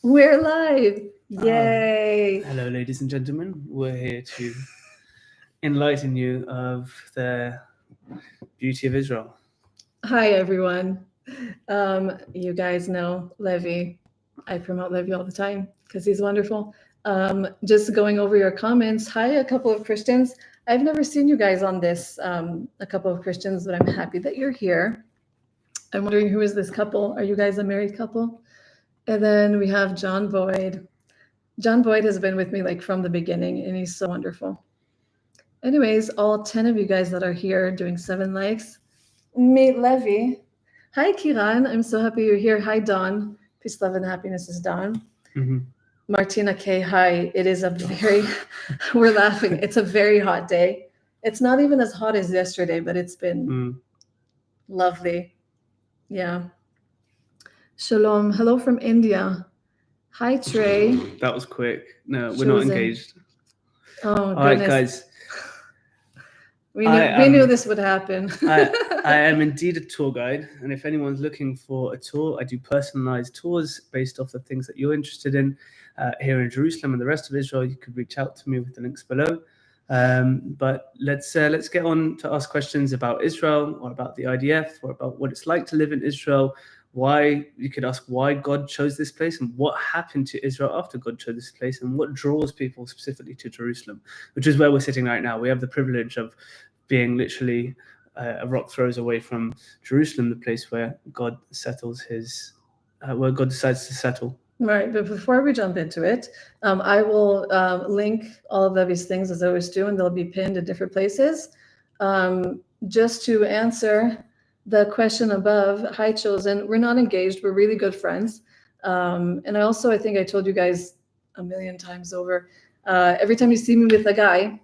We're live. Yay. Hello, ladies and gentlemen. We're here to enlighten you of the beauty of Israel. Hi, everyone. You guys know Levy. I promote Levy all the time because he's wonderful. Just going over your comments. Hi, a couple of Christians. I've never seen you guys on this, a couple of Christians, but I'm happy that you're here. I'm wondering, who is this couple? Are you guys a married couple? And then we have John Boyd. John Boyd has been with me like from the beginning, and he's so wonderful. Anyways, all 10 of you guys that are here doing 7 likes, meet Levy. Hi, Kiran. I'm so happy you're here. Hi, Dawn. Peace, love, and happiness is Dawn. Mm-hmm. Martina K. Hi. It is a very, we're laughing. It's a very hot day. It's not even as hot as yesterday, but it's been lovely. Yeah. Shalom. Hello from India. Hi, Trey. That was quick. No, we're not engaged. Oh, goodness. All right, guys. We knew this would happen. I am indeed a tour guide, and if anyone's looking for a tour, I do personalized tours based off the things that you're interested in here in Jerusalem and the rest of Israel. You could reach out to me with the links below. But let's get on to ask questions about Israel, or about the IDF, or about what it's like to live in Israel. Why, you could ask why God chose this place, and what happened to Israel after God chose this place, and what draws people specifically to Jerusalem, which is where we're sitting right now. We have the privilege of being literally a rock throws away from Jerusalem, the place where God settles where God decides to settle. Right, but before we jump into it, I will link all of Levy's things as I always do, and they'll be pinned at different places. Just to answer the question above, hi Chosen, we're not engaged, we're really good friends. And I think I told you guys a million times over, every time you see me with a guy,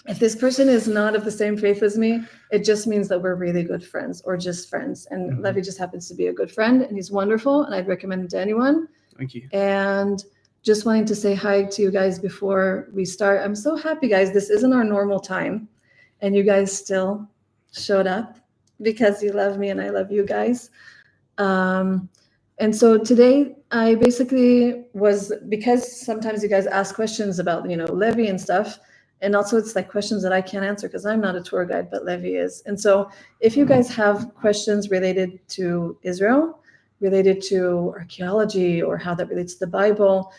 if this person is not of the same faith as me, it just means that we're really good friends, or just friends. And Levy just happens to be a good friend, and he's wonderful, and I'd recommend him to anyone. Thank you. And just wanting to say hi to you guys before we start. I'm so happy, guys. This isn't our normal time, and you guys still showed up because you love me and I love you guys. And so today I basically because sometimes you guys ask questions about, Levy and stuff. And also it's like questions that I can't answer because I'm not a tour guide, but Levy is. And so if you guys have questions related to Israel, related to archaeology, or how that relates to the Bible,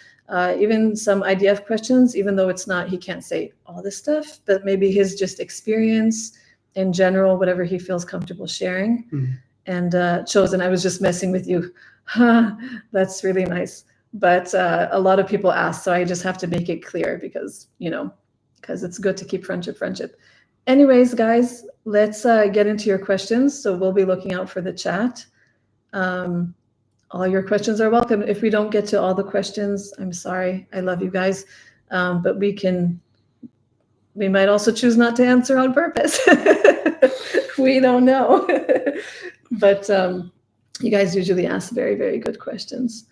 even some IDF questions, even though he can't say all this stuff, but maybe his just experience in general, whatever he feels comfortable sharing. And Chosen, I was just messing with you. That's really nice. But a lot of people ask, so I just have to make it clear because it's good to keep friendship. Anyways, guys, let's get into your questions. So we'll be looking out for the chat. All your questions are welcome. If we don't get to all the questions, I'm sorry. I love you guys. But we might also choose not to answer on purpose. We don't know. But you guys usually ask very, very good questions.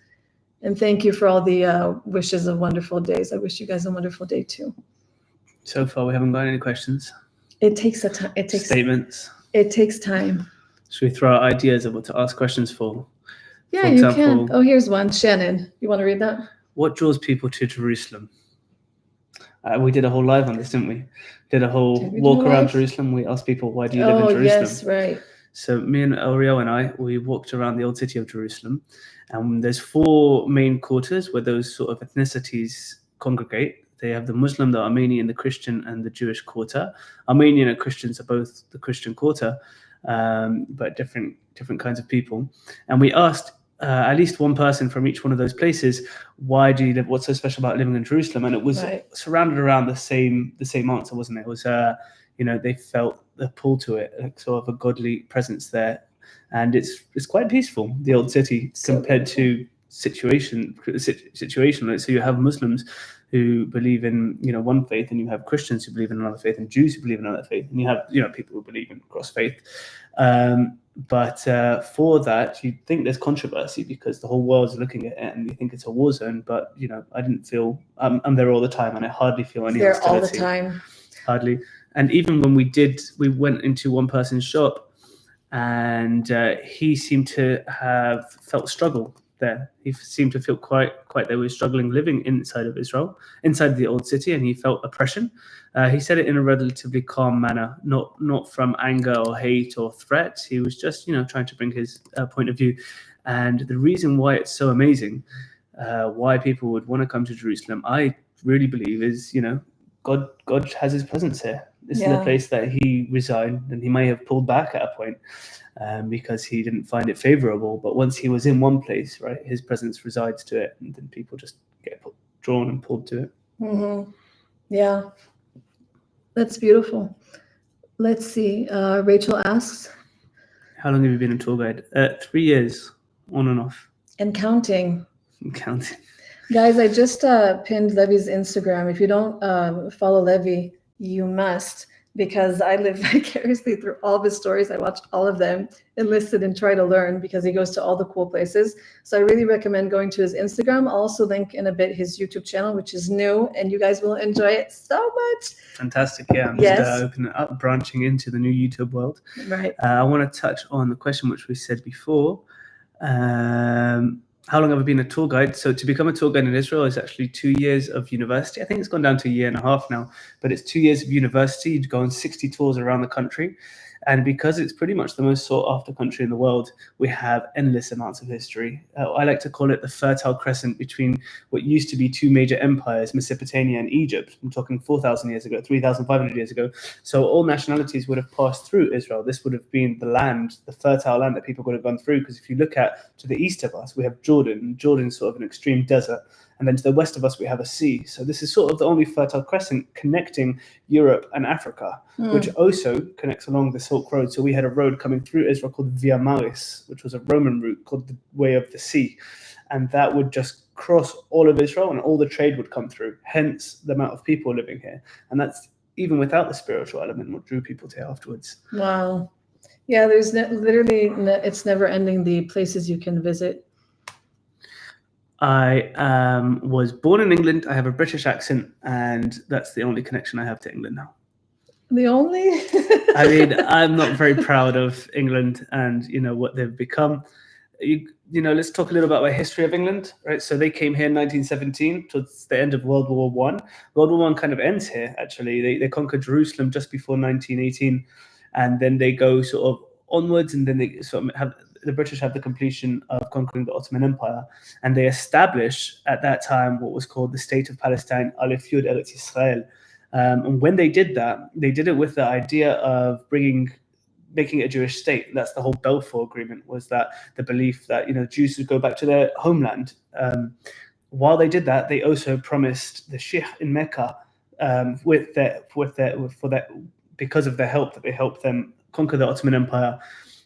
And thank you for all the wishes of wonderful days. I wish you guys a wonderful day too. So far, we haven't got any questions. It takes time. It takes statements. It takes time. Should we throw out ideas of what to ask questions for? Yeah, you can. Oh, here's one. Shannon, you want to read that? What draws people to Jerusalem? We did a whole live on this, didn't we? Did a whole walk around Jerusalem. We asked people, why do you live in Jerusalem? Yes, right. So me and Ariel and I, we walked around the old city of Jerusalem. And there's 4 main quarters where those sort of ethnicities congregate. They have the Muslim, the Armenian, the Christian, and the Jewish quarter. Armenian and Christians are both the Christian quarter, but different kinds of people. And we asked at least one person from each one of those places, why do you live? What's so special about living in Jerusalem? And it was surrounded around the same answer, wasn't it? It was they felt the pull to it, like sort of a godly presence there, and it's quite peaceful, the old city, compared to situation. So you have Muslims who believe in one faith, and you have Christians who believe in another faith, and Jews who believe in another faith, and you have people who believe in cross faith. But for that, you think there's controversy because the whole world's looking at it, and you think it's a war zone. But I didn't feel I'm there all the time, and I hardly feel any hostility. There all the time. Hardly. And even when we went into one person's shop, and he seemed to have felt struggle there. He seemed to feel quite they were struggling living inside of Israel, inside the old city, and he felt oppression. He said it in a relatively calm manner, not from anger or hate or threat. He was just, trying to bring his point of view. And the reason why it's so amazing, why people would want to come to Jerusalem, I really believe is, God has his presence here. This is the place that he resigned, and he may have pulled back at a point because he didn't find it favorable. But once he was in one place, right, his presence resides to it, and then people just get drawn and pulled to it. Mm-hmm. Yeah, that's beautiful. Let's see. Rachel asks, how long have you been a tour guide? 3 years, on and off. And counting. Counting. Guys, I just pinned Levy's Instagram. If you don't follow Levy, you must, because I live vicariously through all of his stories. I watched all of them and listened and try to learn, because he goes to all the cool places. So I really recommend going to his Instagram. I'll also link in a bit his YouTube channel, which is new, and you guys will enjoy it so much. Fantastic. Yeah, I'm just opening up, branching into the new YouTube world. Right. I want to touch on the question which we said before. How long have I been a tour guide? So to become a tour guide in Israel is actually 2 years of university. I think it's gone down to a year and a half now, but it's 2 years of university. You go on 60 tours around the country. And because it's pretty much the most sought after country in the world, we have endless amounts of history. I like to call it the Fertile Crescent between what used to be two major empires, Mesopotamia and Egypt. I'm talking 4,000 years ago, 3,500 years ago. So all nationalities would have passed through Israel. This would have been the land, the fertile land that people would have gone through. Because if you look at to the east of us, we have Jordan. Jordan's sort of an extreme desert. And then to the west of us, we have a sea. So this is sort of the only Fertile Crescent connecting Europe and Africa, which also connects along the Silk Road. So we had a road coming through Israel called Via Maris, which was a Roman route called the Way of the Sea. And that would just cross all of Israel, and all the trade would come through, hence the amount of people living here. And that's even without the spiritual element, what drew people to here afterwards. Wow. Yeah, there's it's never ending, the places you can visit. I was born in England. I have a British accent, and that's the only connection I have to England now. The only? I mean, I'm not very proud of England and, what they've become. Let's talk a little about the history of England, right? So they came here in 1917, towards the end of World War I. World War I kind of ends here, actually. They conquered Jerusalem just before 1918, and then they go sort of onwards, and then they sort of the British have the completion of conquering the Ottoman Empire, and they establish at that time what was called the State of Palestine, Aleph Yud Eretz Israel. And when they did that, they did it with the idea of making it a Jewish state. That's the whole Balfour Agreement, was that the belief that Jews would go back to their homeland. While they did that, they also promised the Sheikh in Mecca, because of their help, that they helped them conquer the Ottoman Empire.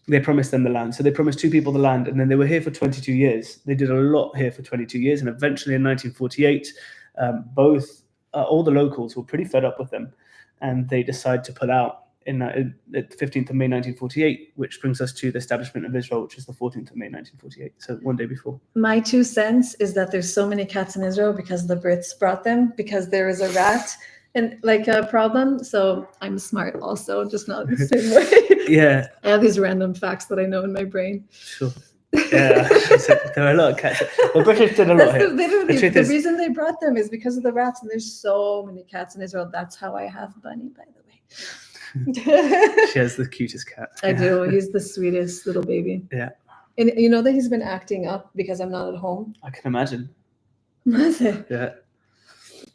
They promised them the land. So they promised two people the land, and then they were here for 22 years. They did a lot here for 22 years, and eventually in 1948, all the locals were pretty fed up with them, and they decided to pull out in the 15th of May 1948, which brings us to the establishment of Israel, which is the 14th of May 1948, so one day before. My 2 cents is that there's so many cats in Israel because the Brits brought them, because there is a rat and a problem. So I'm smart also, just not the same way. Yeah. I have these random facts that I know in my brain. Sure. Yeah, there are a lot of cats. The British did a lot here. The reason they brought them is because of the rats, and there's so many cats in Israel. That's how I have Bunny, by the way. She has the cutest cat. I do. He's the sweetest little baby. Yeah. And you know that he's been acting up because I'm not at home? I can imagine. Yeah.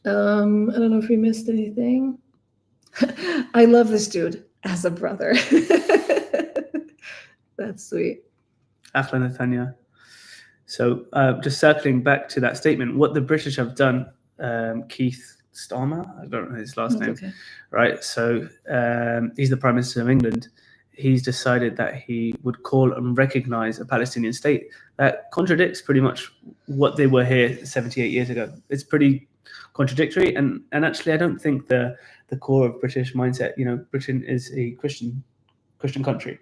I don't know if we missed anything. I love this dude as a brother. That's sweet. Ahlan Nathania. So just circling back to that statement, what the British have done, Keith Starmer, I don't know his last name, okay. Right? So he's the Prime Minister of England. He's decided that he would call and recognize a Palestinian state. That contradicts pretty much what they were here 78 years ago. It's pretty contradictory, and actually I don't think the core of British mindset, Britain is a Christian country,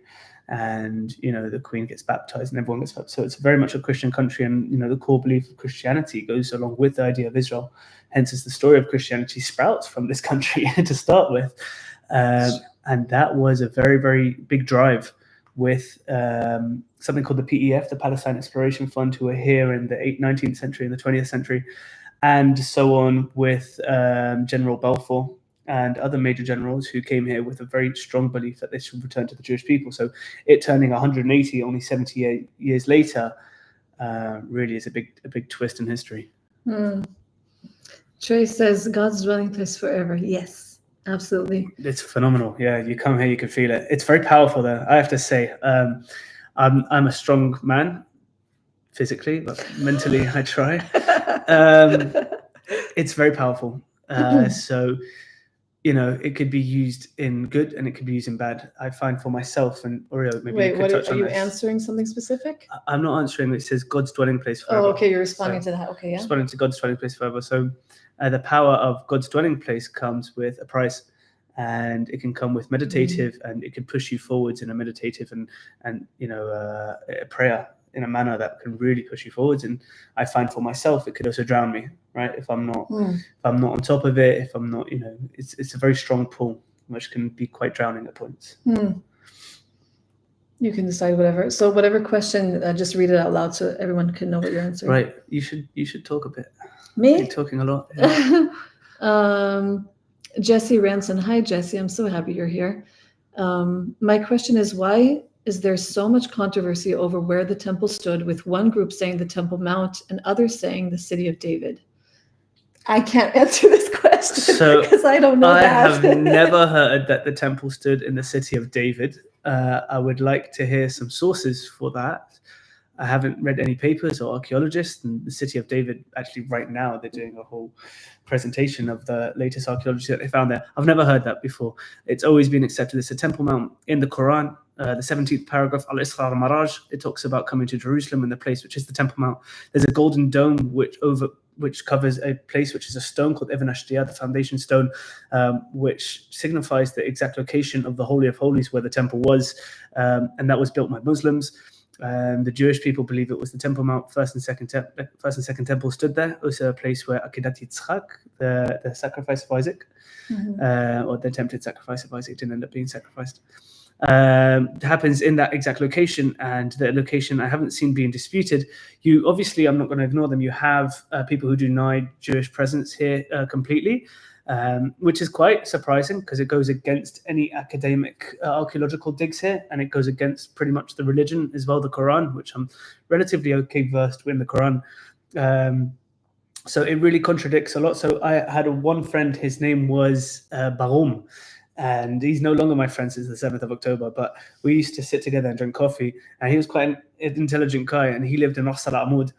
and the Queen gets baptized and everyone gets baptized, so it's very much a Christian country, and the core belief of Christianity goes along with the idea of Israel. Hence is the story of Christianity sprouts from this country to start with, and that was a very, very big drive with something called the PEF, the Palestine Exploration Fund, who were here in the 19th century and the 20th century, and so on with General Balfour and other major generals who came here with a very strong belief that they should return to the Jewish people. So it turning 180 only 78 years later really is a big twist in history. Trey says God's dwelling place forever. Yes, absolutely. It's phenomenal. Yeah, you come here, you can feel it. It's very powerful there, I have to say. I'm a strong man physically, but mentally I try. It's very powerful. So, you know, it could be used in good and it could be used in bad. I find for myself, and Oreo, maybe you could touch on this. Are you answering something specific? I'm not answering. It says God's dwelling place forever. Oh, okay, you're responding to that. Okay, yeah. Responding to God's dwelling place forever. So the power of God's dwelling place comes with a price, and it can come with meditative, and it can push you forwards in a meditative and you know a prayer in a manner that can really push you forwards. And I find for myself, it could also drown me, right? If I'm not on top of it, if I'm not, you know, it's a very strong pull, which can be quite drowning at points. You can decide whatever. So whatever question, just read it out loud so everyone can know what you're answering. Right. You should talk a bit. Me? You're talking a lot. Yeah. Jesse Ranson. Hi, Jesse. I'm so happy you're here. My question is, why is there so much controversy over where the temple stood, with one group saying the Temple Mount and others saying the city of David? I can't answer this question because I don't know that. I have never heard that the temple stood in the city of David. I would like to hear some sources for that. I haven't read any papers or archaeologists, and the city of David, actually right now, they're doing a whole presentation of the latest archaeology that they found there. I've never heard that before. It's always been accepted as a Temple Mount in the Quran. The 17th paragraph, Al-Isra al-Maraj, it talks about coming to Jerusalem in the place which is the Temple Mount. There's a golden dome which covers a place which is a stone called Ibn Ashdiyah, the foundation stone, which signifies the exact location of the Holy of Holies where the temple was, and that was built by Muslims. The Jewish people believe it was the Temple Mount. First and second temple stood there. It was a place where Akedat Yitzchak, the sacrifice of Isaac, or the attempted sacrifice of Isaac, didn't end up being sacrificed. Happens in that exact location, and the location I haven't seen being disputed. You obviously, I'm not going to ignore them. You have people who deny Jewish presence here completely, which is quite surprising because it goes against any academic archaeological digs here, and it goes against pretty much the religion as well, the Quran, which I'm relatively okay versed with in the Quran. So it really contradicts a lot. So I had one friend, his name was Barum, and he's no longer my friend since the 7th of October, but we used to sit together and drink coffee, and he was quite an intelligent guy, and he lived in Ras Al Amud.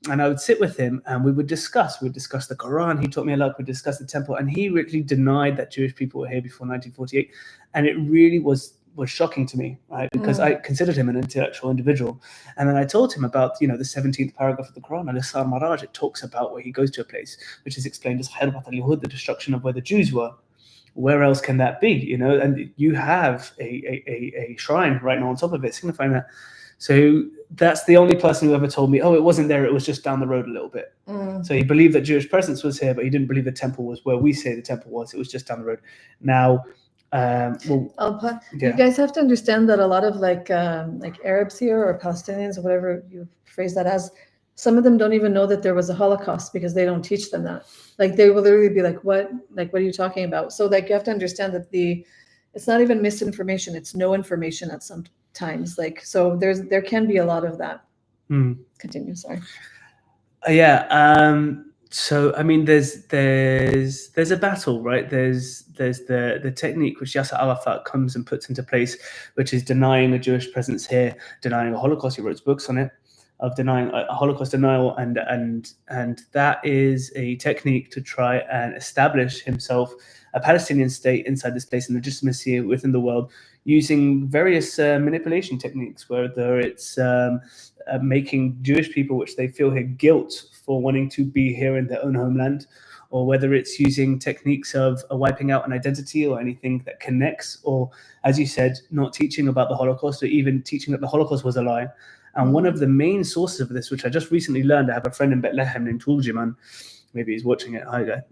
And I would sit with him and we'd discuss the Quran. He taught me a lot. We'd discuss the temple, and he really denied that Jewish people were here before 1948. And it really was shocking to me, right? Because I considered him an intellectual individual. And then I told him about, the 17th paragraph of the Quran, Al-Isra al-Maraj. It talks about where he goes to a place, which is explained as Harbat al-Yahud, the destruction of where the Jews were. Where else can that be? And you have a shrine right now on top of it, signifying that. So that's the only person who ever told me, oh, it wasn't there, it was just down the road a little bit. So he believed that Jewish presence was here, but he didn't believe the temple was where we say the temple was. It was just down the road. Now, you guys have to understand that a lot of like Arabs here, or Palestinians, or whatever you phrase that as, some of them don't even know that there was a Holocaust because they don't teach them that. Like they will literally be like, what are you talking about? So like you have to understand that it's not even misinformation, it's no information at some times. Like, so there can be a lot of that. Continue, sorry. So I mean, there's a battle, right? There's the technique which Yasser Arafat comes and puts into place, which is denying a Jewish presence here, denying a Holocaust. He wrote books on it, of denying a Holocaust denial, and that is a technique to try and establish himself a Palestinian state inside this place and legitimacy within the world, using various manipulation techniques, whether it's making Jewish people, which they feel here, guilt for wanting to be here in their own homeland, or whether it's using techniques of wiping out an identity or anything that connects, or, as you said, not teaching about the Holocaust, or even teaching that the Holocaust was a lie. And one of the main sources of this, which I just recently learned, I have a friend in Bethlehem named Tuljiman, maybe he's watching it, hi there.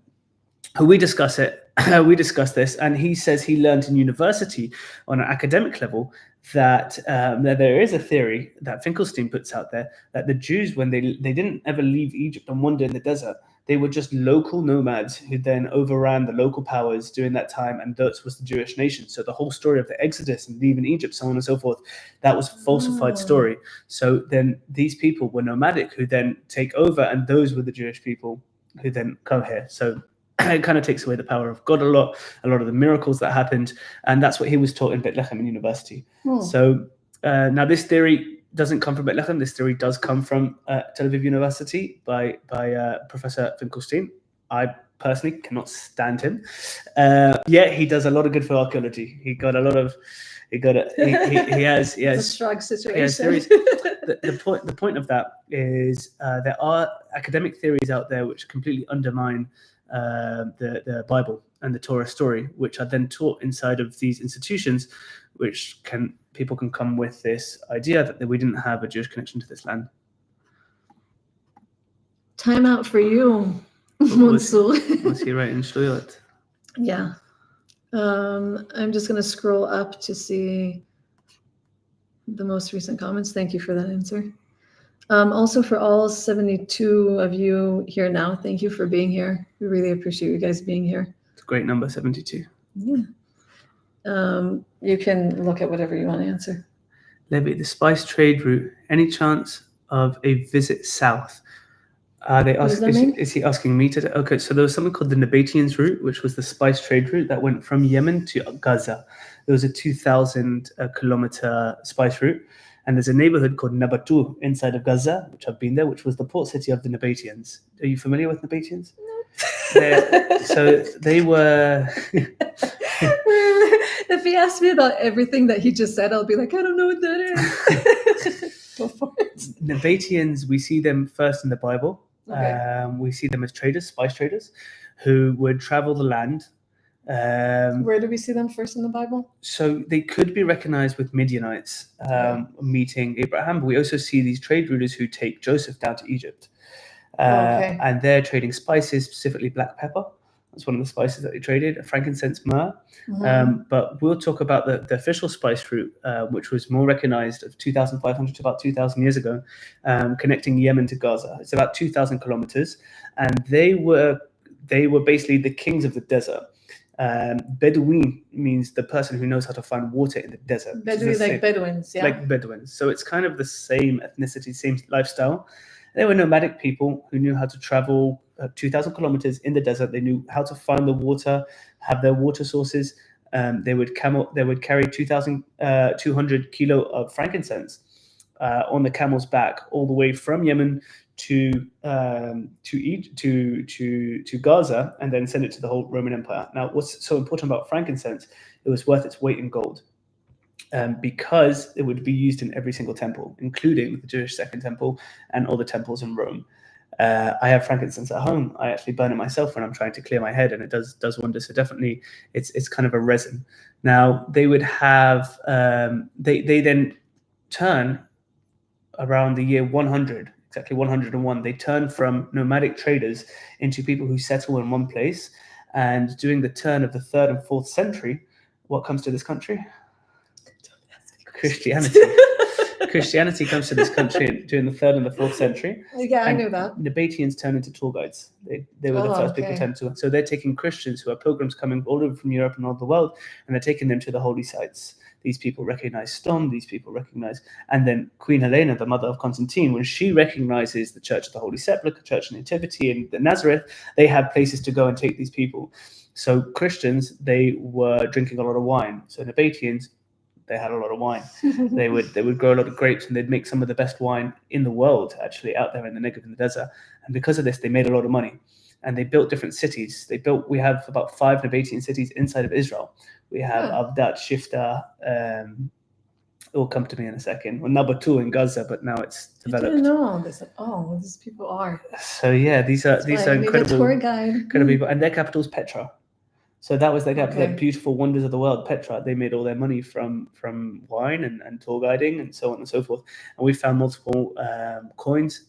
we discuss it. We discuss this, and he says he learned in university on an academic level that there is a theory that Finkelstein puts out there that the Jews, when they didn't ever leave Egypt and wander in the desert, they were just local nomads who then overran the local powers during that time, and that was the Jewish nation. So the whole story of the Exodus and leaving Egypt, so on and so forth, that was a falsified story. So then these people were nomadic who then take over, and those were the Jewish people who then come here. So it kind of takes away the power of God a lot of the miracles that happened, and that's what he was taught in Bethlehem University. So now this theory doesn't come from Bethlehem. This theory does come from Tel Aviv University by Professor Finkelstein. I personally cannot stand him. Yet he does a lot of good for archaeology. He has It's a strong situation. He has theories. The point of that is there are academic theories out there which completely undermine the Bible and the Torah story, which are then taught inside of these institutions, which people can come with this idea that we didn't have a Jewish connection to this land. Time out for you, Mansour. Was he right in Shtuyot? Yeah. I'm just going to scroll up to see the most recent comments. Thank you for that answer. Also, for all 72 of you here now, thank you for being here. We really appreciate you guys being here. It's a great number, 72. Yeah. You can look at whatever you want to answer. Levy, the spice trade route, any chance of a visit south? Is he asking me to? Okay, so there was something called the Nabateans route, which was the spice trade route that went from Yemen to Gaza. It was a 2,000 kilometer spice route. And there's a neighborhood called Nabatu inside of Gaza, which I've been there, which was the port city of the Nabateans. Are you familiar with Nabateans? No. So they were... If he asks me about everything that he just said, I'll be like, I don't know what that is. Go for it. Nabateans, we see them first in the Bible. Okay. We see them as traders, spice traders, who would travel the land. Where do we see them first in the Bible? So they could be recognized with Midianites meeting Abraham, but we also see these trade routers who take Joseph down to Egypt. And they're trading spices, specifically black pepper. That's one of the spices that they traded, frankincense, myrrh. But we'll talk about the official spice route, which was more recognized of 2,500 to about 2,000 years ago, connecting Yemen to Gaza. It's about 2,000 kilometers. And they were basically the kings of the desert. Bedouin means the person who knows how to find water in the desert. Bedouin, like Bedouins, yeah. Like Bedouins. So it's kind of the same ethnicity, same lifestyle. They were nomadic people who knew how to travel 2,000 kilometers in the desert. They knew how to find the water, have their water sources. They would carry 2,200 kilo of frankincense on the camel's back, all the way from Yemen to Gaza, and then send it to the whole Roman Empire. Now, what's so important about frankincense? It was worth its weight in gold, because it would be used in every single temple, including the Jewish Second Temple and all the temples in Rome. I have frankincense at home. I actually burn it myself when I'm trying to clear my head, and it does wonders. So definitely, it's kind of a resin. Now they would have they then turn around the year 100. Exactly 101, they turn from nomadic traders into people who settle in one place. And during the turn of the 3rd and 4th century, what comes to this country? Christianity. Christianity comes to this country during the 3rd and the 4th century. Yeah, I knew that. Nabateans turn into tour guides. They were the first people to turn to. So they're taking Christians who are pilgrims coming all over from Europe and all over the world, and they're taking them to the holy sites. These people recognize Stone, these people recognize, and then Queen Helena, the mother of Constantine, when she recognizes the Church of the Holy Sepulchre, Church of Nativity, and the Nazareth, they had places to go and take these people. So Christians, they were drinking a lot of wine. So Nabateans, they had a lot of wine. They would grow a lot of grapes, and they'd make some of the best wine in the world, actually, out there in the Negev, in the desert. And because of this, they made a lot of money. And they built different cities. We have about 5 Nabatean cities inside of Israel. We have Abdat, Shifta, it will come to me in a second. Well, Nabatu in Gaza, but now it's developed. I didn't know this. Oh, these people are. So yeah, these are incredible, tour guide. Incredible people, and their capital is Petra. So that was their capital, like beautiful wonders of the world, Petra. They made all their money from wine and tour guiding and so on and so forth. And we found multiple coins,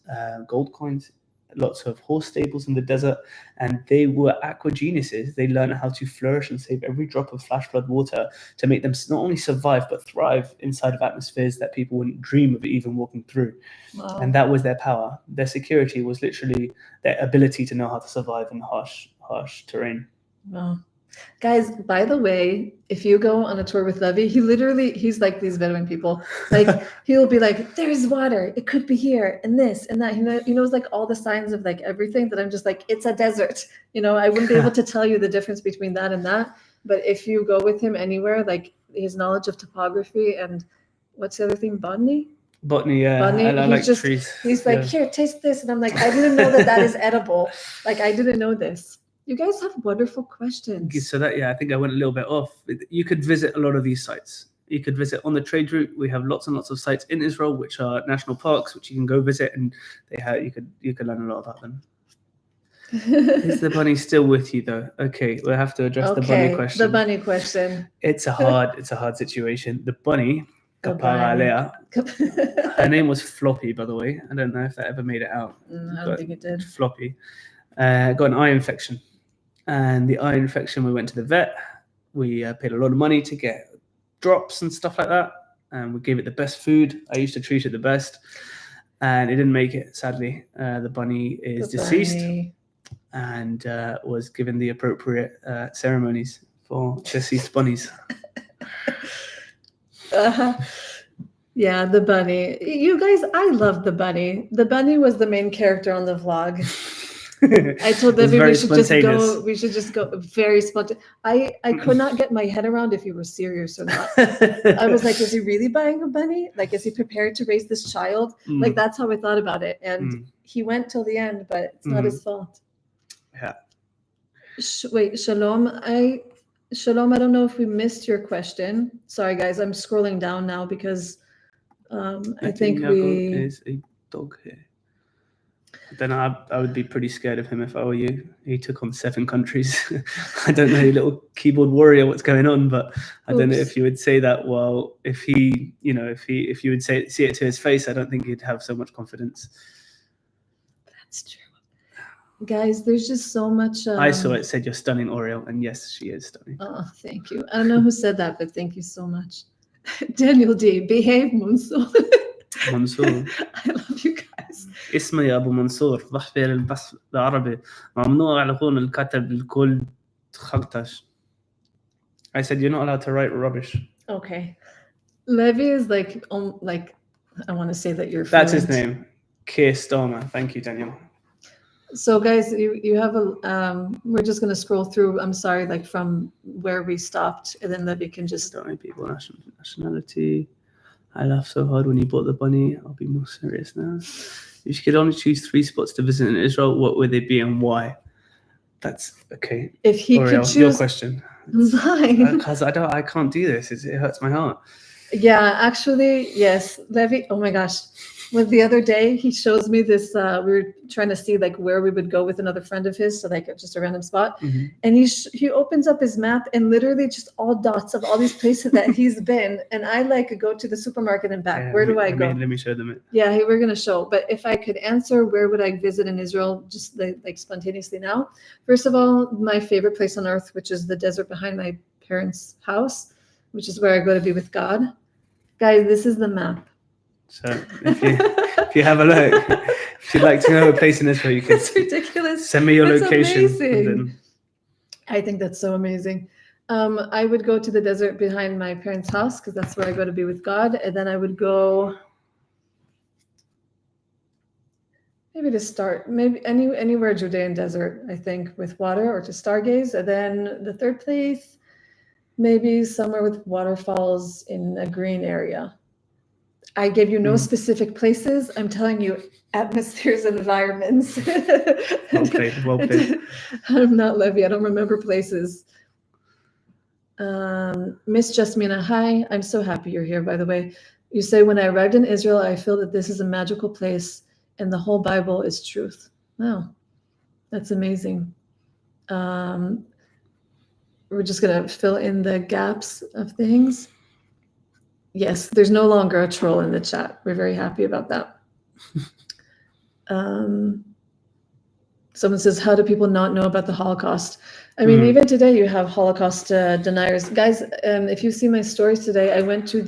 gold coins, lots of horse stables in the desert, and they were aqua geniuses. They learned how to flourish and save every drop of flash flood water to make them not only survive but thrive inside of atmospheres that people wouldn't dream of even walking through. Wow. And that was their power. Their security was literally their ability to know how to survive in harsh terrain. Wow. Guys, by the way, if you go on a tour with Levy, he's like these Bedouin people. Like, he'll be like, there's water, it could be here, and this, and that. He knows like all the signs of like everything that I'm just like, it's a desert. I wouldn't be able to tell you the difference between that and that. But if you go with him anywhere, like his knowledge of topography and what's the other thing, botany, yeah. Botany, I like trees. He's like, here, taste this. And I'm like, I didn't know that is edible. Like, I didn't know this. You guys have wonderful questions. So that, I think I went a little bit off. You could visit a lot of these sites. You could visit on the trade route. We have lots and lots of sites in Israel, which are national parks, which you can go visit, and you could learn a lot about them. Is the bunny still with you though? Okay, we'll have to address the bunny question. The bunny question. It's a hard situation. The bunny, her name was Floppy, by the way. I don't know if that ever made it out. I don't think it did. Floppy got an eye infection, and the eye infection, we went to the vet. We paid a lot of money to get drops and stuff like that, and we gave it the best food. I used to treat it the best, and it didn't make it, sadly. The bunny is deceased. And was given the appropriate ceremonies for deceased bunnies. Yeah, the bunny. You guys, I love the bunny. The bunny was the main character on the vlog. I told Levy we should just go very spontaneous. I could not get my head around if you were serious or not. I was like, is he really buying a bunny? Like, is he prepared to raise this child? Like, that's how I thought about it. And he went till the end, but it's not his fault. Yeah. Wait, Shalom. I don't know if we missed your question. Sorry, guys. I'm scrolling down now because I think is a dog here. Then I would be pretty scared of him if I were you. He took on 7 countries. I don't know, little keyboard warrior, what's going on, but I don't know if you would say that. Well, if he, if you would see it to his face, I don't think he'd have so much confidence. That's true. Guys, there's just so much. I saw it said, "You're stunning, Oriel," and yes, she is stunning. Oh, thank you. I don't know who said that, but thank you so much. Daniel D, behave, Mansour. Mansour. I love you guys. اسمي يا أبو منصور بحفر البس العربي ممنوع على هون الكتب الكل خلطش. I said you're not allowed to write rubbish. Okay. Levy is like I want to say that you're fluent. That's his name. Keir Starmer. Thank you, Daniel. So guys, you have we're just going to scroll through. I'm sorry, like from where we stopped, and then Levy can just. Don't people nationality. I laughed so hard when you bought the bunny. I'll be more serious now. If you could only choose 3 spots to visit in Israel, what would they be and why? That's okay. If he Oriel, could choose your question. Mine. Because I can't do this. It hurts my heart. Yeah, actually, yes. Levy, oh my gosh. Well, the other day he shows me this, we were trying to see like where we would go with another friend of his. So like just a random spot. Mm-hmm. And he opens up his map and literally just all dots of all these places that he's been. And I like go to the supermarket and back. Where do I go? Let me show them it. Yeah, we're going to show. But if I could answer where would I visit in Israel, just like spontaneously now. First of all, my favorite place on earth, which is the desert behind my parents' house, which is where I go to be with God. Guys, this is the map. So if you have a look, if you'd like to know a place in Israel, you can. It's ridiculous. Send me your location. Amazing. Then... I think that's so amazing. I would go to the desert behind my parents' house because that's where I go to be with God, and then I would go. Maybe to start, maybe anywhere Judean desert, I think, with water or to stargaze, and then the third place, maybe somewhere with waterfalls in a green area. I gave you no specific places. I'm telling you atmospheres and environments. Well played. I'm not Levy. I don't remember places. Miss Jasmina, hi. I'm so happy you're here, by the way. You say, when I arrived in Israel, I feel that this is a magical place and the whole Bible is truth. Wow, that's amazing. We're just going to fill in the gaps of things. Yes, there's no longer a troll in the chat. We're very happy about that. Someone says, how do people not know about the Holocaust? I mean, even today you have Holocaust deniers. Guys, if you see my stories today, I went to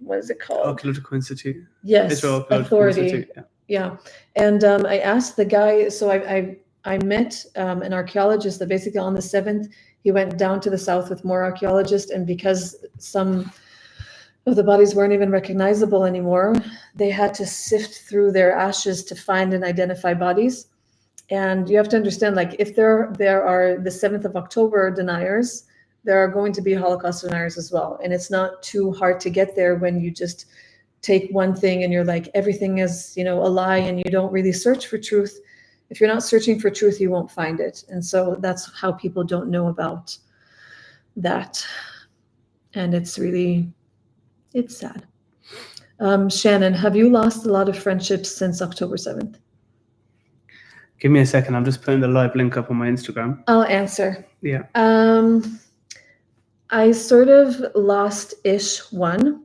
what is it called? Archaeological Institute. Yes, Israel Archaeological Authority. Institute. Yeah. And I asked the guy, so I met an archaeologist that basically on the 7th, he went down to the south with more archaeologists. And because some of the bodies weren't even recognizable anymore, they had to sift through their ashes to find and identify bodies. And you have to understand, like, if there are the 7th of October deniers, there are going to be Holocaust deniers as well. And it's not too hard to get there when you just take one thing and you're like, everything is, a lie, and you don't really search for truth. If you're not searching for truth, you won't find it. And so that's how people don't know about that. And it's sad. Shannon, have you lost a lot of friendships since October 7th? Give me a second. I'm just putting the live link up on my Instagram. I'll answer. Yeah. I sort of lost-ish one,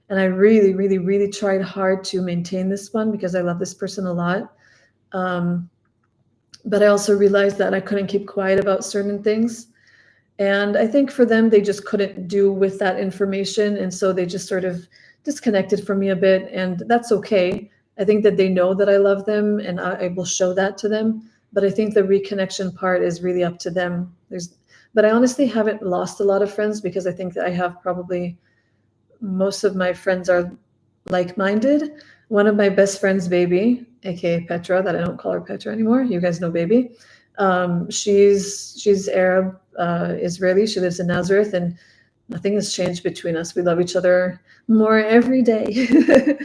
and I really, really, really tried hard to maintain this one because I love this person a lot. But I also realized that I couldn't keep quiet about certain things. And I think for them, they just couldn't do with that information. And so they just sort of disconnected from me a bit. And that's okay. I think that they know that I love them, and I will show that to them. But I think the reconnection part is really up to them. But I honestly haven't lost a lot of friends because I think that I have probably most of my friends are like-minded. One of my best friends, Baby, aka Petra, that I don't call her Petra anymore. You guys know Baby. She's Arab, Israeli. She lives in Nazareth, and nothing has changed between us. We love each other more every day.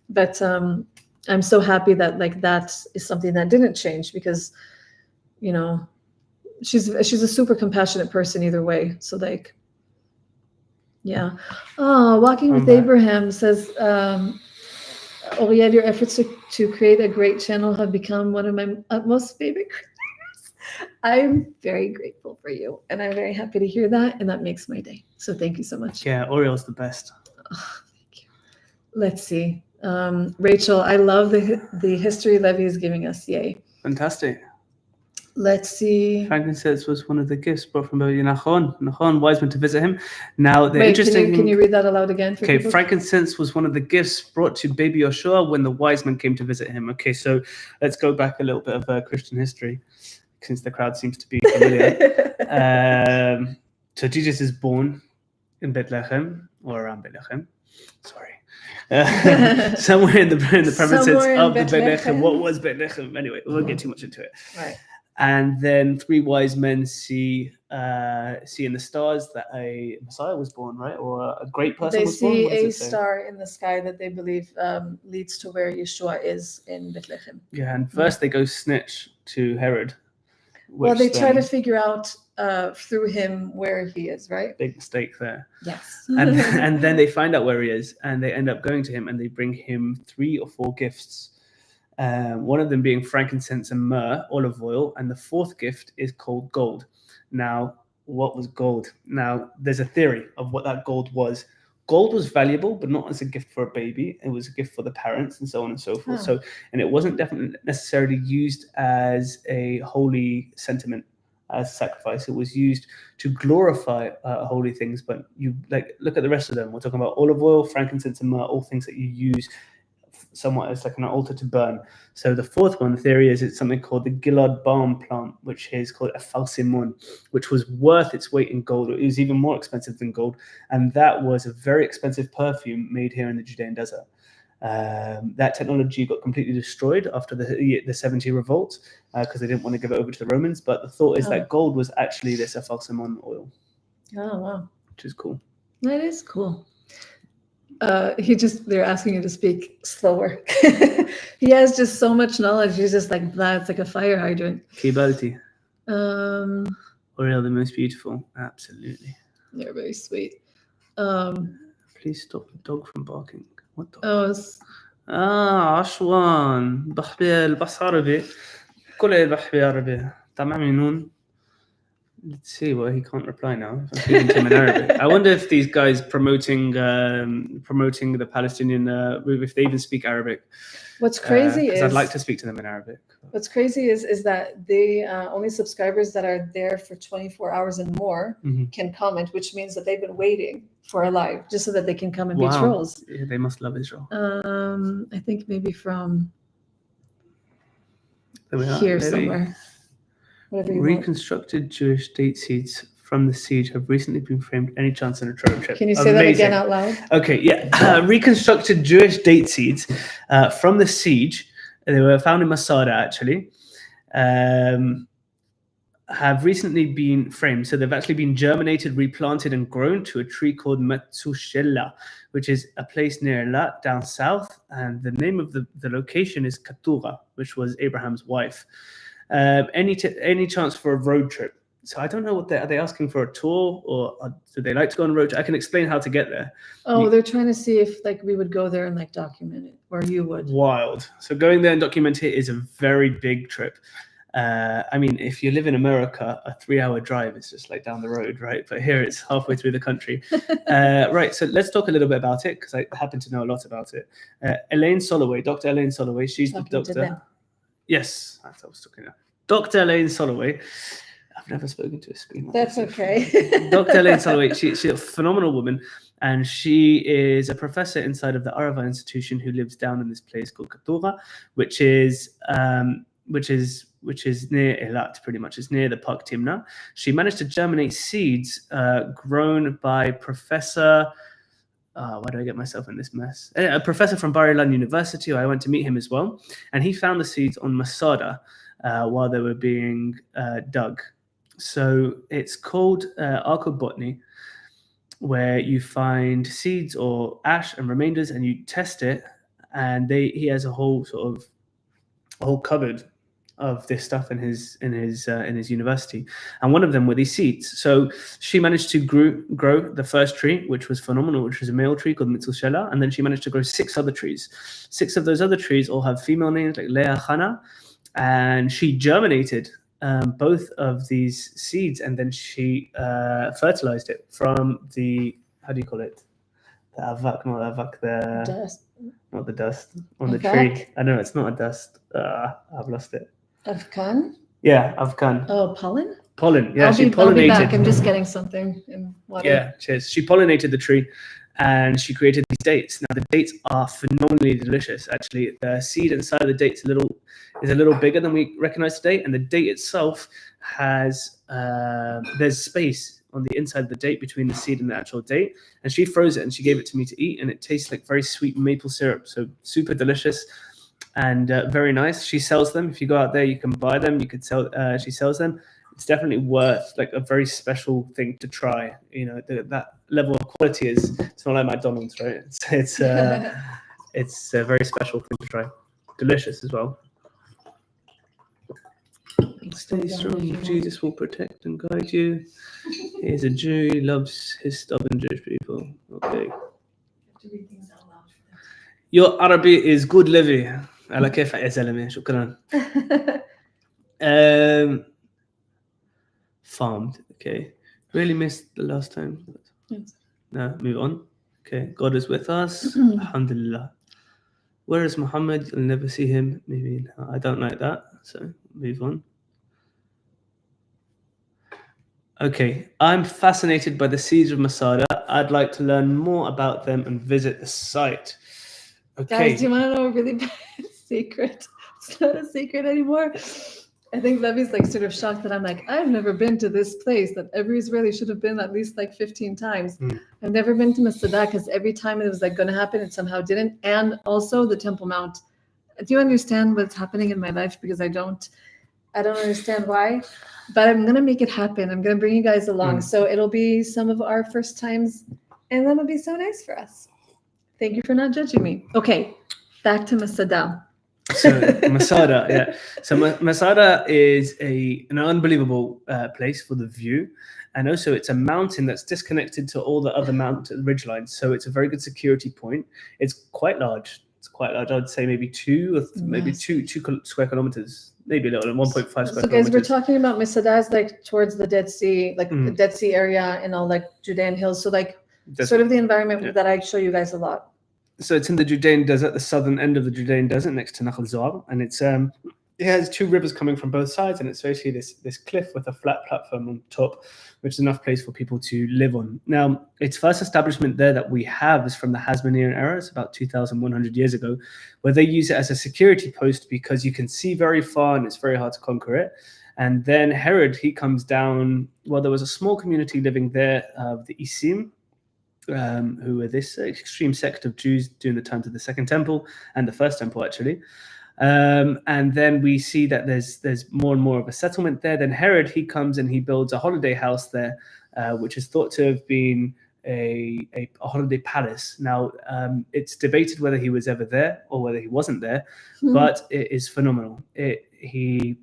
But I'm so happy that that is something that didn't change because, she's a super compassionate person either way. So yeah. Oh, Walking with Abraham says, Oriel, your efforts to create a great channel have become one of my utmost favorite creators. I'm very grateful for you, and I'm very happy to hear that, and that makes my day. So thank you so much. Yeah, Oriel's the best. Oh, thank you. Let's see. Rachel, I love the history Levy is giving us. Yay. Fantastic. Let's see. Frankincense was one of the gifts brought from Nachon, wise men to visit him. Now, Can you read that aloud again? Okay, people? Frankincense was one of the gifts brought to baby Yeshua when the wise men came to visit him. Okay, so let's go back a little bit of Christian history, since the crowd seems to be familiar. So Jesus is born in Bethlehem, or around Bethlehem. Sorry. Somewhere in the premises of the Bethlehem. What was Bethlehem? Anyway, we won't get too much into it. Right. And then 3 wise men see in the stars that a Messiah was born, right? Or a great person was born. They see a star in the sky that they believe leads to where Yeshua is in Bethlehem. Yeah, and first they go snitch to Herod. Well, they try to figure out through him where he is, right? Big mistake there. Yes. and then they find out where he is, and they end up going to him, and they bring him 3 or 4 gifts. One of them being frankincense and myrrh, olive oil, and the 4th gift is called gold. Now, what was gold? Now, there's a theory of what that gold was. Gold was valuable, but not as a gift for a baby. It was a gift for the parents, and so on and so forth. Oh. And it wasn't definitely necessarily used as a holy sentiment, as a sacrifice. It was used to glorify holy things. But you look at the rest of them. We're talking about olive oil, frankincense, and myrrh, all things that you use somewhat as like an altar to burn. So the 4th one, the theory is it's something called the Gilad balm plant, which is called a falsimon, which was worth its weight in gold. It was even more expensive than gold, and that was a very expensive perfume made here in the Judean desert. That technology got completely destroyed after the 70 revolt because they didn't want to give it over to the Romans. But the thought is that gold was actually this falsimon oil. Oh wow, which is cool. That is cool. They're asking you to speak slower. He has just so much knowledge. He's just like, blah, it's like a fire hydrant. Kibalti. Oriel, the most beautiful. Absolutely. They're very sweet. Please stop the dog from barking. What dog? عشوان بحبي البحث عربي كل البحث عربي تمام نون Let's see. Well, he can't reply now. If I'm speaking to him in Arabic. I wonder if these guys promoting the Palestinian, if they even speak Arabic. What's crazy because is I'd like to speak to them in Arabic. What's crazy is that they only subscribers that are there for 24 hours and more can comment, which means that they've been waiting for a live just so that they can come and be trolls. Yeah, they must love Israel. I think maybe from here somewhere. Whatever you Reconstructed Jewish date seeds from the siege have recently been framed. Any chance in a trove trip? Can you say that again out loud? Okay, yeah. Reconstructed Jewish date seeds from the siege. They were found in Masada, actually. Have recently been framed. So they've actually been germinated, replanted, and grown to a tree called Metzushella, which is a place near Elat down south. And the name of the location is Keturah, which was Abraham's wife. Any chance for a road trip? So I don't know what are they asking for, a tour, or do they like to go on a road trip? I can explain how to get there. Oh, they're trying to see if we would go there and document it, or you would. Wild. So going there and document it is a very big trip. I mean, if you live in America, a 3-hour drive is just down the road, right? But here it's halfway through the country. Right, so let's talk a little bit about it, because I happen to know a lot about it. Elaine Soloway, Dr. Elaine Soloway, she's the doctor. Yes, that's what I was talking about. Dr. Elaine Soloway. I've never spoken to a screen like That's this. Okay. Dr. Elaine Soloway, she's a phenomenal woman, and she is a professor inside of the Arava Institution who lives down in this place called Keturah, which is near Elat, pretty much. It's near the Park Timna. She managed to germinate seeds grown by Professor... why do I get myself in this mess? A professor from Bar Ilan University. I went to meet him as well, and he found the seeds on Masada while they were being dug. So it's called archaeobotany, where you find seeds or ash and remainders, and you test it. And he has a whole cupboard of this stuff in his university, and one of them were these seeds. So she managed to grow the first tree, which was phenomenal, which was a male tree called Mitzushela, and then she managed to grow 6 other trees. 6 of those other trees all have female names like Leah, Hannah, and she germinated both of these seeds, and then she fertilized it from the, how do you call it? The avak, not avak, the dust. Not the dust on the tree. I know it's not a dust. I've lost it. Avkan? Yeah, Avkan. Oh, pollen? Pollen. Yeah, I'll be back. I'm just getting something in water. Yeah, cheers. She pollinated the tree, and she created these dates. Now the dates are phenomenally delicious. Actually, the seed inside of the date is a little bigger than we recognize today, and the date itself has there's space on the inside of the date between the seed and the actual date. And she froze it and she gave it to me to eat, and it tastes like very sweet maple syrup. So super delicious and very nice. She sells them. If you go out there, you can buy them. You could sell. She sells them. It's definitely worth a very special thing to try. You know, that level of quality it's not like McDonald's, right? It's it's a very special thing to try. Delicious as well. Stay strong. Jesus will protect and guide you. He is a Jew. He loves his stubborn Jewish people. Okay. Your Arabic is good, Levy. على كيف يا زلمة. شكرا. Farmed. Okay. Really missed the last time. No, move on. Okay. God is with us. Alhamdulillah. Where is Muhammad? You'll never see him. Maybe no, I don't like that. So move on. Okay. I'm fascinated by the seeds of Masada. I'd like to learn more about them and visit the site. Okay. Guys, do you want to know a really bad secret? It's not a secret anymore. I think Levy's sort of shocked that I'm I've never been to this place that every Israeli should have been at least 15 times. I've never been to Masada because every time it was going to happen, it somehow didn't. And also the Temple Mount. Do you understand what's happening in my life? Because I don't understand why, but I'm going to make it happen. I'm going to bring you guys along. So it'll be some of our first times, and that'll be so nice for us. Thank you for not judging me. Okay, back to Masada. So Masada, yeah. So Masada is an unbelievable place for the view, and also it's a mountain that's disconnected to all the other mountain ridgelines. So it's a very good security point. It's quite large. It's quite large. I'd say maybe maybe two square kilometers, maybe a little, 1.5 square So guys, kilometers. we're talking about Masada is like towards the Dead Sea, like the Dead Sea area and all like Judean hills. So like sort of the environment that I show you guys a lot. So it's in the Judean desert, the southern end of the Judean desert, next to Nahal Zoar, and it has two rivers coming from both sides, and it's basically this cliff with a flat platform on top, which is enough place for people to live on. Now, its first establishment there that we have is from the Hasmonean era. It's about 2,100 years ago, where they use it as a security post because you can see very far and it's very hard to conquer it. And then Herod, he comes down. Well, there was a small community living there of the Isim, who were this extreme sect of Jews during the times of the Second Temple and the First Temple, actually. And then we see that there's more and more of a settlement there. Then Herod, he comes and he builds a holiday house there, which is thought to have been a holiday palace. Now, it's debated whether he was ever there or whether he wasn't there, but it is phenomenal. He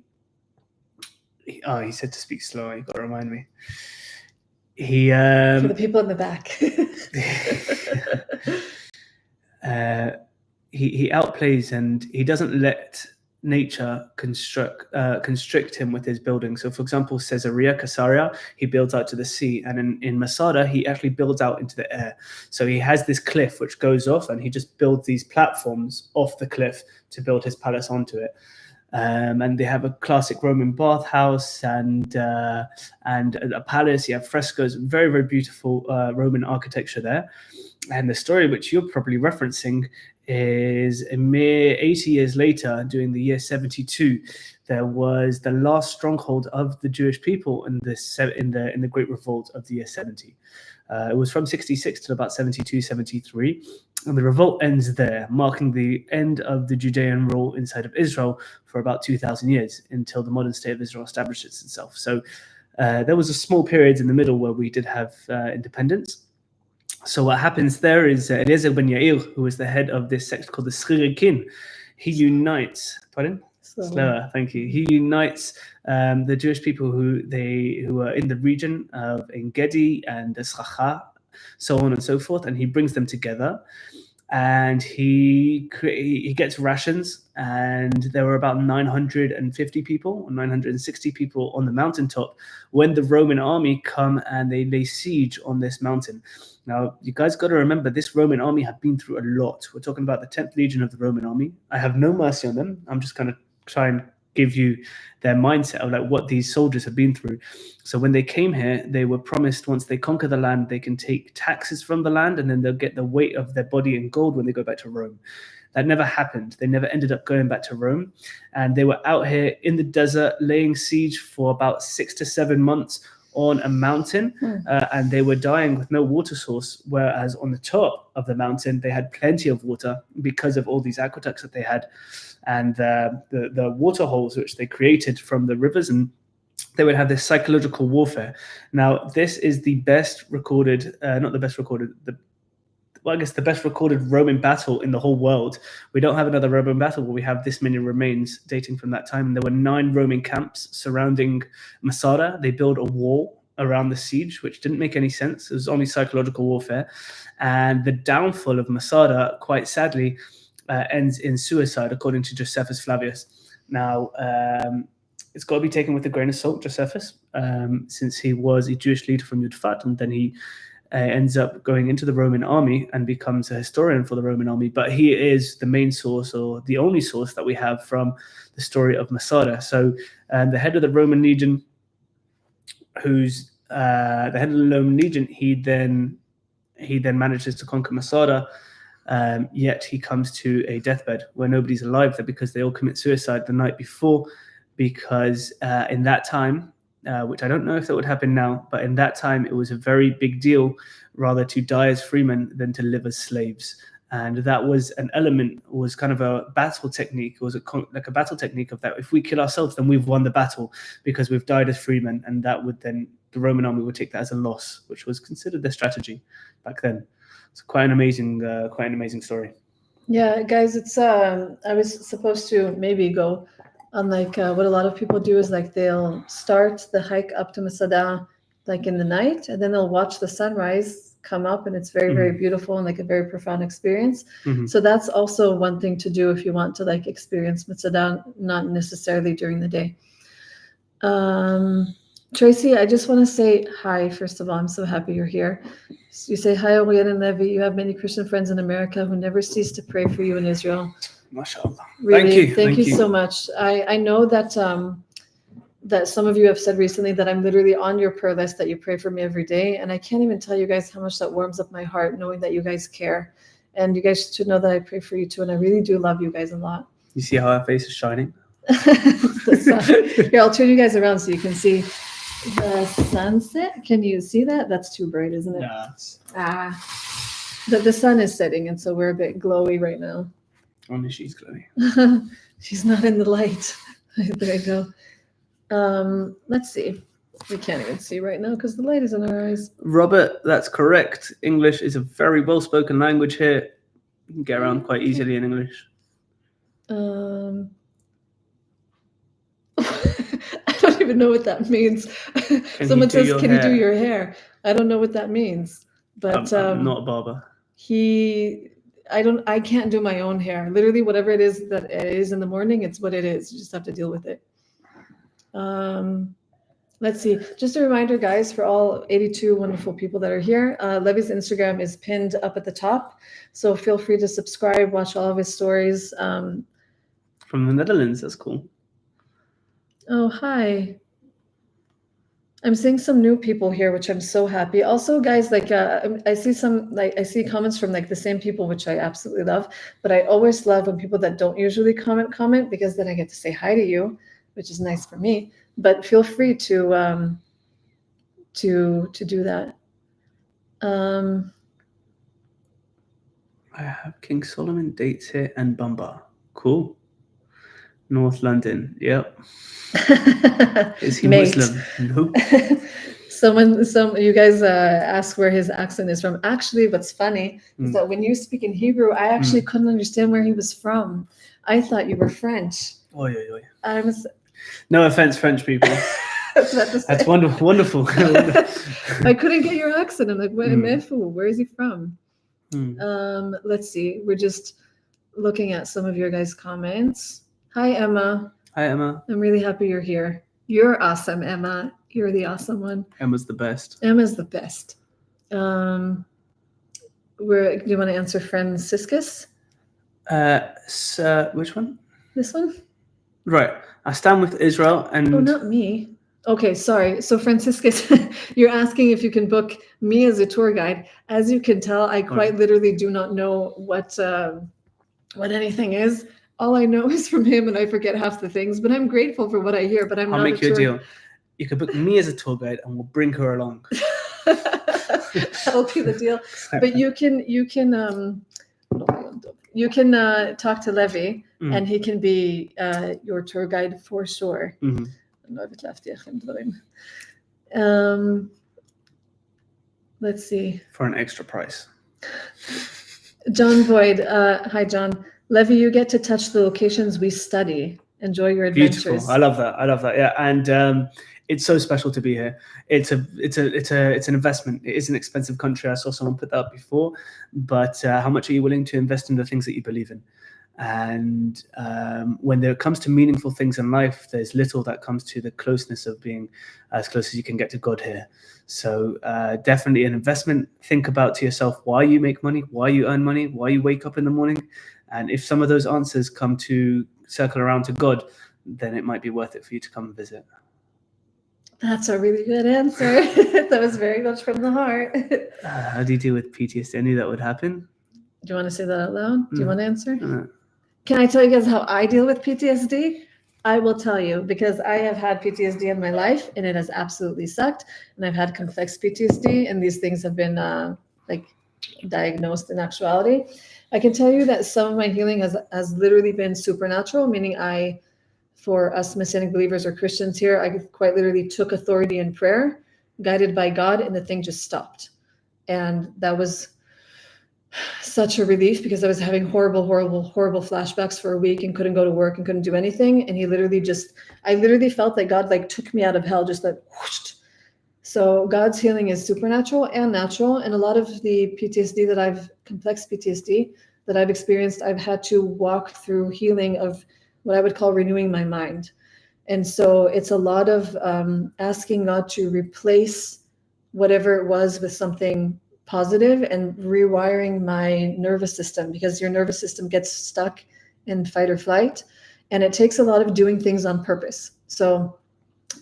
said to speak slower. You got to remind me. For the people in the back. He outplays and he doesn't let nature constrict him with his building. So, for example, Caesarea, he builds out to the sea, and in Masada, he actually builds out into the air. So he has this cliff which goes off, and he just builds these platforms off the cliff to build his palace onto it. And they have a classic Roman bathhouse and a palace. You have frescoes, very, very beautiful Roman architecture there. And the story which you're probably referencing is a mere 80 years later, during the year 72, there was the last stronghold of the Jewish people in the Great Revolt of the year 70. It was from 66 to about 72, 73. And the revolt ends there, marking the end of the Judean rule inside of Israel for about 2,000 years until the modern state of Israel establishes itself. So there was a small period in the middle where we did have independence. So what happens there is Eliezer ben Yair, who is the head of this sect called the Schirikin, he unites. Pardon? Slower, thank you. He unites the Jewish people who are in the region of En-Gedi and Schacha, so on and so forth, and he brings them together. And he gets rations, and there were about 950 people, 960 people on the mountaintop when the Roman army come and they lay siege on this mountain. Now, you guys got to remember, this Roman army have been through a lot. We're talking about the 10th Legion of the Roman army. I have no mercy on them. I'm just going to try and give you their mindset of like what these soldiers have been through. So when they came here, they were promised once they conquer the land, they can take taxes from the land, and then they'll get the weight of their body in gold when they go back to Rome. That never happened. They never ended up going back to Rome. And they were out here in the desert laying siege for about 6 to 7 months on a mountain, and they were dying with no water source, whereas on the top of the mountain they had plenty of water because of all these aqueducts that they had and the water holes which they created from the rivers, and they would have this psychological warfare. Now, this is the best recorded, not the best recorded, I guess the best recorded Roman battle in the whole world. We don't have another Roman battle where we have this many remains dating from that time. And there were 9 Roman camps surrounding Masada. They built a wall around the siege, which didn't make any sense. It was only psychological warfare. And the downfall of Masada, quite sadly, ends in suicide, according to Josephus Flavius. Now, it's got to be taken with a grain of salt, Josephus, since he was a Jewish leader from Yudfat, and then he ends up going into the Roman army and becomes a historian for the Roman army. But he is the main source, or the only source that we have from the story of Masada. So the head of the Roman legion, who's the head of the Roman legion, he then manages to conquer Masada. Yet he comes to a deathbed where nobody's alive there because they all commit suicide the night before. Because in that time, which I don't know if that would happen now, but in that time it was a very big deal rather to die as freemen than to live as slaves. And that was an element, was kind of a battle technique. It was like a battle technique of that. If we kill ourselves, then we've won the battle because we've died as freemen. And that would then, the Roman army would take that as a loss, which was considered their strategy back then. It's quite an amazing story. Yeah, guys, it's I was supposed to maybe go on like what a lot of people do is like they'll start the hike up to Masada like in the night, and then they'll watch the sunrise come up, and it's very, very beautiful and like a very profound experience. Mhm. So that's also one thing to do if you want to like experience Masada, not necessarily during the day. Tracy, I just want to say hi. First of all, I'm so happy you're here. You say hi, Oriel and Levy. You have many Christian friends in America who never cease to pray for you in Israel. MashaAllah. Really, Thank you. so much. I know that that some of you have said recently that I'm literally on your prayer list, that you pray for me every day, and I can't even tell you guys how much that warms up my heart knowing that you guys care, and you guys should know that I pray for you too, and I really do love you guys a lot. You see how our face is shining? The sun. Here, I'll turn you guys around so you can see the sunset. Can you see that? That's too bright, isn't it? Yeah. The sun is setting, and so we're a bit glowy right now. Only she's glowing. She's not in the light. There you go. Let's see. We can't even see right now because the light is in our eyes. Robert, that's correct. English is a very well-spoken language here. You can get around quite easily in English. I don't even know what that means. Someone says, "Can you do your hair?" I don't know what that means, but I'm not a barber. I can't do my own hair. Literally, whatever it is that it is in the morning, it's what it is. You just have to deal with it. Let's see. Just a reminder, guys, for all 82 wonderful people that are here, Levy's Instagram is pinned up at the top. So feel free to subscribe, watch all of his stories. From the Netherlands, that's cool. Oh, hi. I'm seeing some new people here, which I'm so happy. Also, guys, like I see comments from like the same people, which I absolutely love. But I always love when people that don't usually comment, because then I get to say hi to you, which is nice for me. But feel free to do that. I have King Solomon dates here and Bumba. Cool. North London. Yep. Is he Mate. Muslim? No. Some you guys ask where his accent is from. Actually, what's funny is that when you speak in Hebrew, I actually couldn't understand where he was from. I thought you were French. Oy, oy, oy. I was. No offense, French people. That's wonderful. I couldn't get your accent. I'm like, where is he from? Let's see. We're just looking at some of your guys' comments. Hi, Emma. Hi, Emma. I'm really happy you're here. You're awesome, Emma. You're the awesome one. Emma's the best. Emma's the best. Do you want to answer Franciscus? Which one? This one? Right. I stand with Israel and... Oh, not me. Okay, sorry. So Franciscus, you're asking if you can book me as a tour guide. As you can tell, I quite literally do not know what anything is. All I know is from him, and I forget half the things. But I'm grateful for what I hear. But I'll make you a deal. You can book me as a tour guide, and we'll bring her along. That'll be the deal. But you can talk to Levy, and he can be your tour guide for sure. Let's see. For an extra price. John Boyd. Hi, John. Levy, you get to touch the locations we study. Enjoy your adventures. Beautiful. I love that. Yeah, and it's so special to be here. It's an investment. It is an expensive country. I saw someone put that up before, but how much are you willing to invest in the things that you believe in? And when it comes to meaningful things in life, there's little that comes to the closeness of being as close as you can get to God here. So definitely an investment. Think about to yourself why you make money, why you earn money, why you wake up in the morning. And if some of those answers come to circle around to God, then it might be worth it for you to come and visit. That's a really good answer. That was very much from the heart. How do you deal with PTSD? I knew that would happen. Do you want to say that out loud? Do you want to answer? Can I tell you guys how I deal with PTSD? I will tell you, because I have had PTSD in my life, and it has absolutely sucked. And I've had complex PTSD, and these things have been diagnosed in actuality. I can tell you that some of my healing has literally been supernatural, meaning for us Messianic believers or Christians here, I quite literally took authority in prayer, guided by God, and the thing just stopped. And that was such a relief, because I was having horrible flashbacks for a week and couldn't go to work and couldn't do anything. And I literally felt that God took me out of hell, just whoosh. So God's healing is supernatural and natural. And a lot of the PTSD complex PTSD that I've experienced, I've had to walk through healing of what I would call renewing my mind. And so it's a lot of asking God to replace whatever it was with something positive and rewiring my nervous system, because your nervous system gets stuck in fight or flight. And it takes a lot of doing things on purpose. So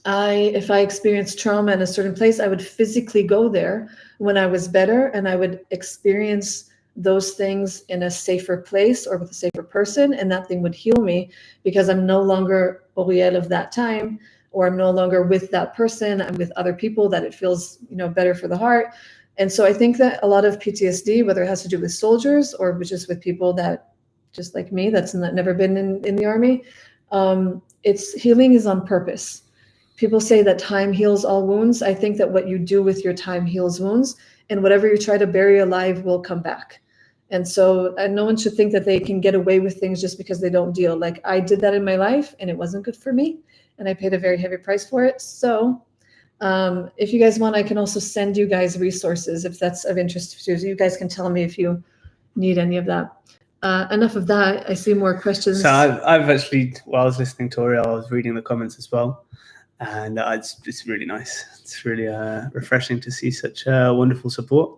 if I experienced trauma in a certain place, I would physically go there when I was better, and I would experience those things in a safer place or with a safer person, and that thing would heal me because I'm no longer Oriel of that time, or I'm no longer with that person. I'm with other people that it feels, better for the heart. And so I think that a lot of PTSD, whether it has to do with soldiers or just with people that, just like me, that's never been in the army, it's healing is on purpose. People say that time heals all wounds. I think that what you do with your time heals wounds, and whatever you try to bury alive will come back. And so no one should think that they can get away with things just because they don't deal. Like, I did that in my life and it wasn't good for me, and I paid a very heavy price for it. So if you guys want, I can also send you guys resources if that's of interest to you. So you guys can tell me if you need any of that. Enough of that. I see more questions. So I've actually, while I was listening to Oriel, I was reading the comments as well. And it's really nice. It's really refreshing to see such wonderful support.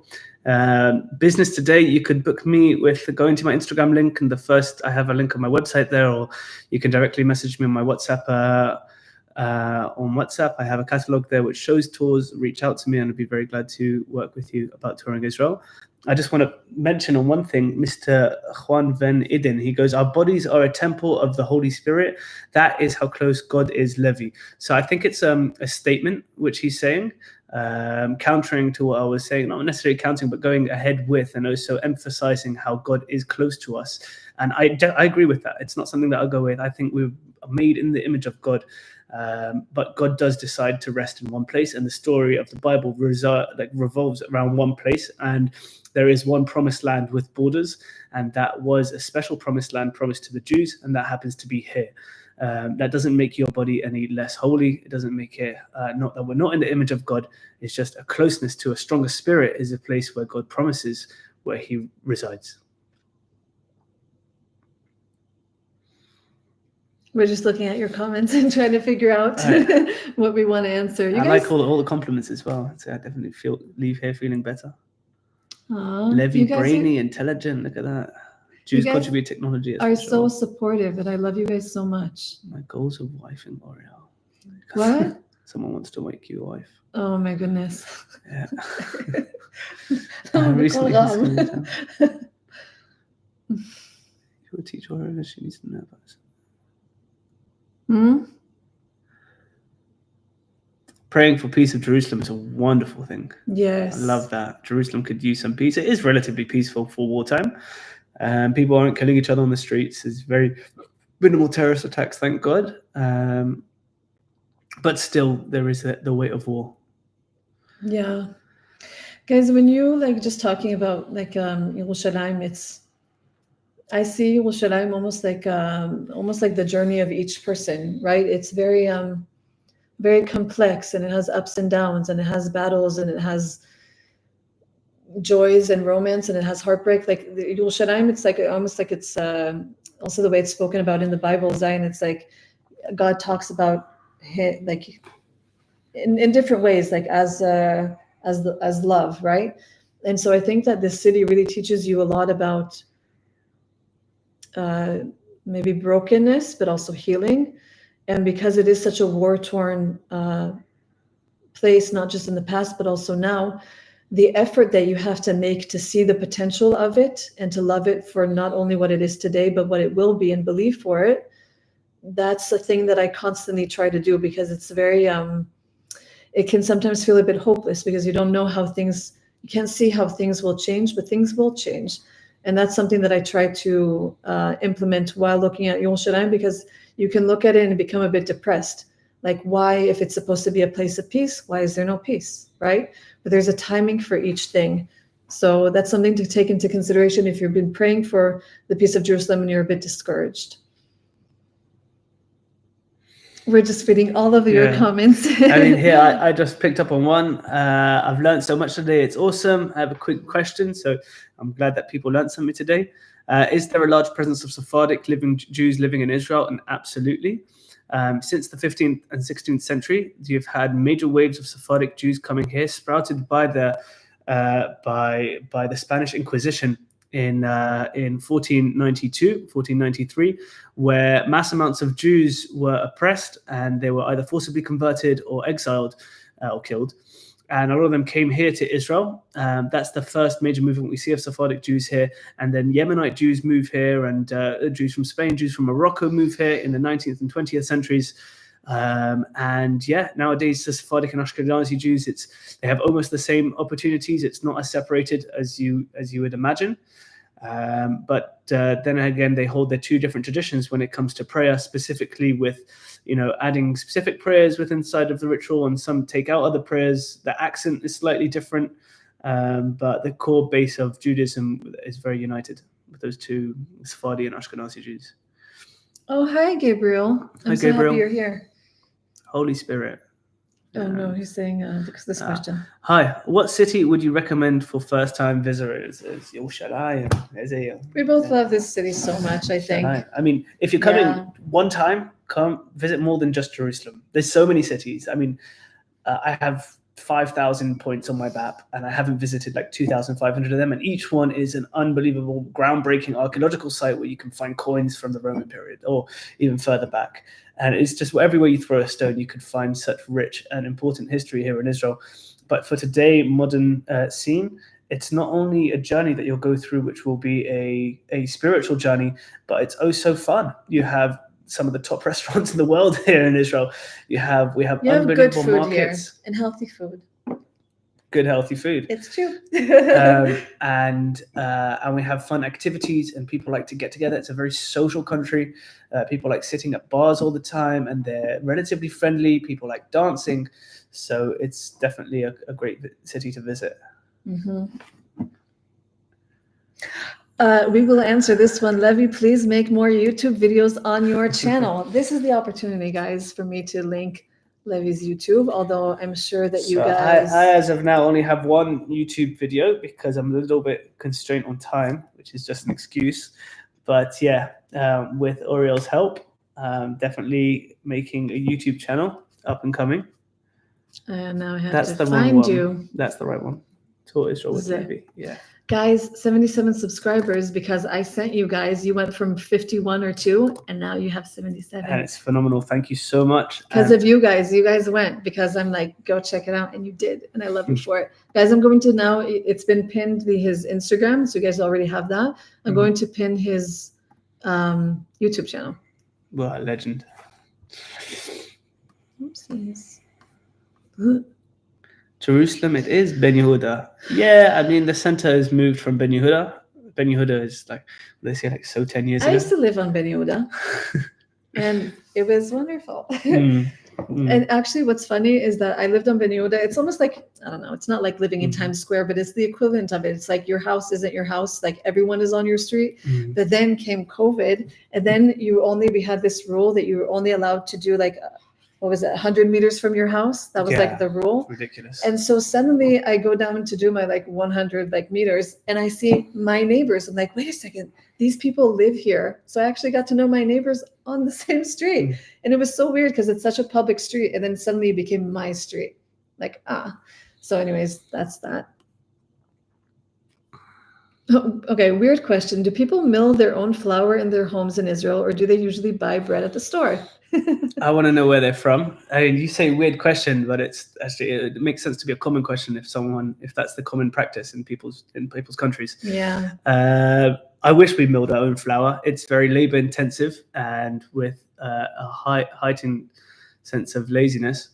Business today, you could book me with going to my Instagram link, and I have a link on my website there, or you can directly message me on my WhatsApp. On WhatsApp, I have a catalog there which shows tours. Reach out to me, and I'd be very glad to work with you about touring Israel. I just want to mention on one thing, Mr. Juan Van Iden. He goes, our bodies are a temple of the Holy Spirit. That is how close God is, Levy. So I think it's a statement which he's saying, countering to what I was saying, not necessarily counting, but going ahead with, and also emphasizing how God is close to us. And I agree with that. It's not something that I'll go with. I think we're made in the image of God. But God does decide to rest in one place, and the story of the Bible revolves around one place, and there is one promised land with borders, and that was a special promised land promised to the Jews, and that happens to be here. That doesn't make your body any less holy. It doesn't make it not that we're not in the image of God. It's just a closeness to a stronger spirit is a place where God promises where he resides. We're just looking at your comments and trying to figure out what we want to answer. I like all the compliments as well. So I definitely leave here feeling better. Levy, brainy, intelligent. Look at that. Jews contribute technology. Are so supportive, and I love you guys so much. My goals of wifing Oriel. What? Someone wants to make you a wife. Oh my goodness. Yeah. Recently, you will teach Oriel. She needs to know about this. Praying for peace of Jerusalem is a wonderful thing. Yes. I love that. Jerusalem could use some peace. It is relatively peaceful for wartime. People aren't killing each other on the streets. There's very minimal terrorist attacks, thank God. But still, there is the weight of war. Yeah. Guys, when you just talking about Yerushalayim, I see Yerushalayim almost like the journey of each person, right? It's very very complex, and it has ups and downs, and it has battles, and it has joys and romance, and it has heartbreak. Like the Yerushalayim, it's almost like it's also the way it's spoken about in the Bible, Zion. It's like God talks about it, like in different ways, like as love, right? And so I think that this city really teaches you a lot about maybe brokenness, but also healing. And because it is such a war-torn place, not just in the past, but also now, the effort that you have to make to see the potential of it and to love it for not only what it is today, but what it will be, and believe for it, that's the thing that I constantly try to do, because it's very, it can sometimes feel a bit hopeless because you don't know you can't see how things will change, but things will change. And that's something that I try to implement while looking at Yerushalayim, because you can look at it and become a bit depressed. Like, why, if it's supposed to be a place of peace, why is there no peace, right? But there's a timing for each thing. So that's something to take into consideration if you've been praying for the peace of Jerusalem and you're a bit discouraged. We're just reading all of your Yeah. comments. I mean, here I just picked up on one. I've learned so much today. It's awesome. I have a quick question, so I'm glad that people learned something today. Is there a large presence of Sephardic Jews living in Israel? And absolutely. Since the 15th and 16th century, you've had major waves of Sephardic Jews coming here, sprouted by the Spanish Inquisition in 1492, 1493, where mass amounts of Jews were oppressed and they were either forcibly converted or exiled or killed. And a lot of them came here to Israel. That's the first major movement we see of Sephardic Jews here. And then Yemenite Jews move here, and Jews from Spain, Jews from Morocco move here in the 19th and 20th centuries. And yeah, nowadays the Sephardic and Ashkenazi Jews, they have almost the same opportunities. It's not as separated as you would imagine. But then again, they hold their two different traditions when it comes to prayer, specifically with, adding specific prayers within inside of the ritual, and some take out other prayers. The accent is slightly different, but the core base of Judaism is very united with those two, Sephardi and Ashkenazi Jews. Oh, hi, Gabriel. I'm so Gabriel. happy you're here. Holy Spirit. Oh, no, he's saying this question. Hi, what city would you recommend for first-time visitors? It's Yerushalayim. We both love this city so much, I think. I mean, if you're coming one time, come visit more than just Jerusalem. There's so many cities. I mean, I have 5,000 points on my map, and I haven't visited like 2,500 of them, and each one is an unbelievable, groundbreaking archaeological site where you can find coins from the Roman period or even further back. And it's just everywhere you throw a stone, you could find such rich and important history here in Israel. But for today, modern scene, it's not only a journey that you'll go through, which will be a spiritual journey, but it's also fun. You have some of the top restaurants in the world here in Israel. We have unbelievable good food markets here and healthy food. Good healthy food. It's true. And we have fun activities, and people like to get together. It's a very social country. People like sitting at bars all the time, and they're relatively friendly. People like dancing, so it's definitely a great city to visit. Mm-hmm. We will answer this one. Levy, please make more YouTube videos on your channel. This is the opportunity, guys, for me to link Levy's YouTube, although I'm sure that you guys... I, as of now, only have one YouTube video because I'm a little bit constrained on time, which is just an excuse. But yeah, with Oriel's help, definitely making a YouTube channel up and coming. And now I have to find you. That's the right one. Taught Israel with Levy. Yeah. Guys, 77 subscribers because I sent you guys. You went from 51 or 2, and now you have 77. And it's phenomenal. Thank you so much. Because of you guys. You guys went because I'm like, go check it out, and you did, and I love you for it. Guys, I'm going to now, it's been pinned his Instagram, so you guys already have that. I'm going to pin his YouTube channel. Well, legend. Oopsies. Jerusalem, it is Ben Yehuda. Yeah, I mean, the center has moved from Ben Yehuda. Ben Yehuda is like, they say like so 10 years ago. I used to live on Ben Yehuda, and it was wonderful. And actually, what's funny is that I lived on Ben Yehuda. It's almost like, I don't know, it's not like living in Times Square, but it's the equivalent of it. It's like your house isn't your house, like everyone is on your street. But then came COVID, and then we had this rule that you were only allowed to do like, 100 meters from your house? That was like the rule. Ridiculous. And so suddenly I go down to do my 100 meters, and I see my neighbors. I'm like, wait a second, these people live here. So I actually got to know my neighbors on the same street. And it was so weird because it's such a public street, and then suddenly it became my street. So anyways, that's that. Okay, weird question. Do people mill their own flour in their homes in Israel, or do they usually buy bread at the store? I want to know where they're from. I mean, you say weird question, but it makes sense to be a common question if that's the common practice in people's countries. Yeah. I wish we milled our own flour. It's very labor intensive, and with a heightened sense of laziness.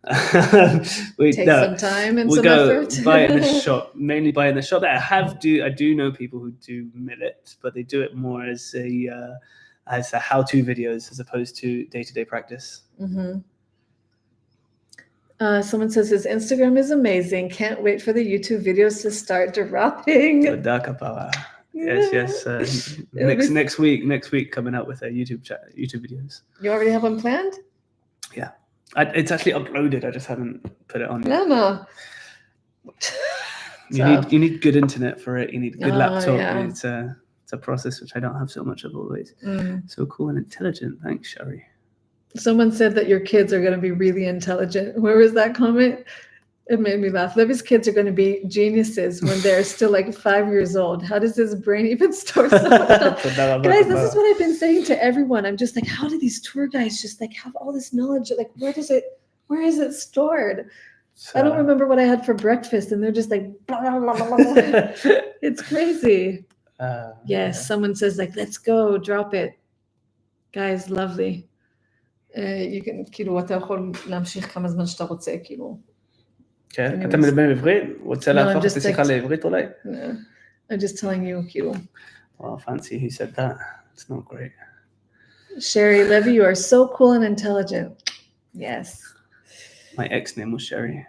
Take some time and some effort. Buy it in the shop. Mainly buy in the shop. I do know people who do mill it, but they do it more as a how-to videos as opposed to day-to-day practice. Someone says his Instagram is amazing. Can't wait for the YouTube videos to start dropping. Yes. Next week coming out with a YouTube videos. You already have one planned? Yeah. It's actually uploaded. I just haven't put it on yet. Lama. You need good internet for it. You need a good laptop. Yeah. It's a process which I don't have so much of always. So cool and intelligent. Thanks, Sherry. Someone said that your kids are going to be really intelligent. Where was that comment? It made me laugh. Levy's kids are going to be geniuses when they're still like 5 years old. How does his brain even store so much? Guys, this is what I've been saying to everyone. I'm just like, how do these tour guys just like have all this knowledge? Like, where is it stored? I don't remember what I had for breakfast, and they're just like, blah, blah, blah, blah, blah. It's crazy. Yes, someone says like, let's go, drop it. Guys, lovely. You can כאילו אתה יכול להמשיך כמה זמן שאתה רוצה כאילו. כן, אתה מדבר עברית? רוצה להפוך את השיחה לעברית אולי? I'm just telling you כאילו. Well, fancy who said that. It's not great. Sherry, Levy, you are so cool and intelligent. Yes. My ex name was Sherry.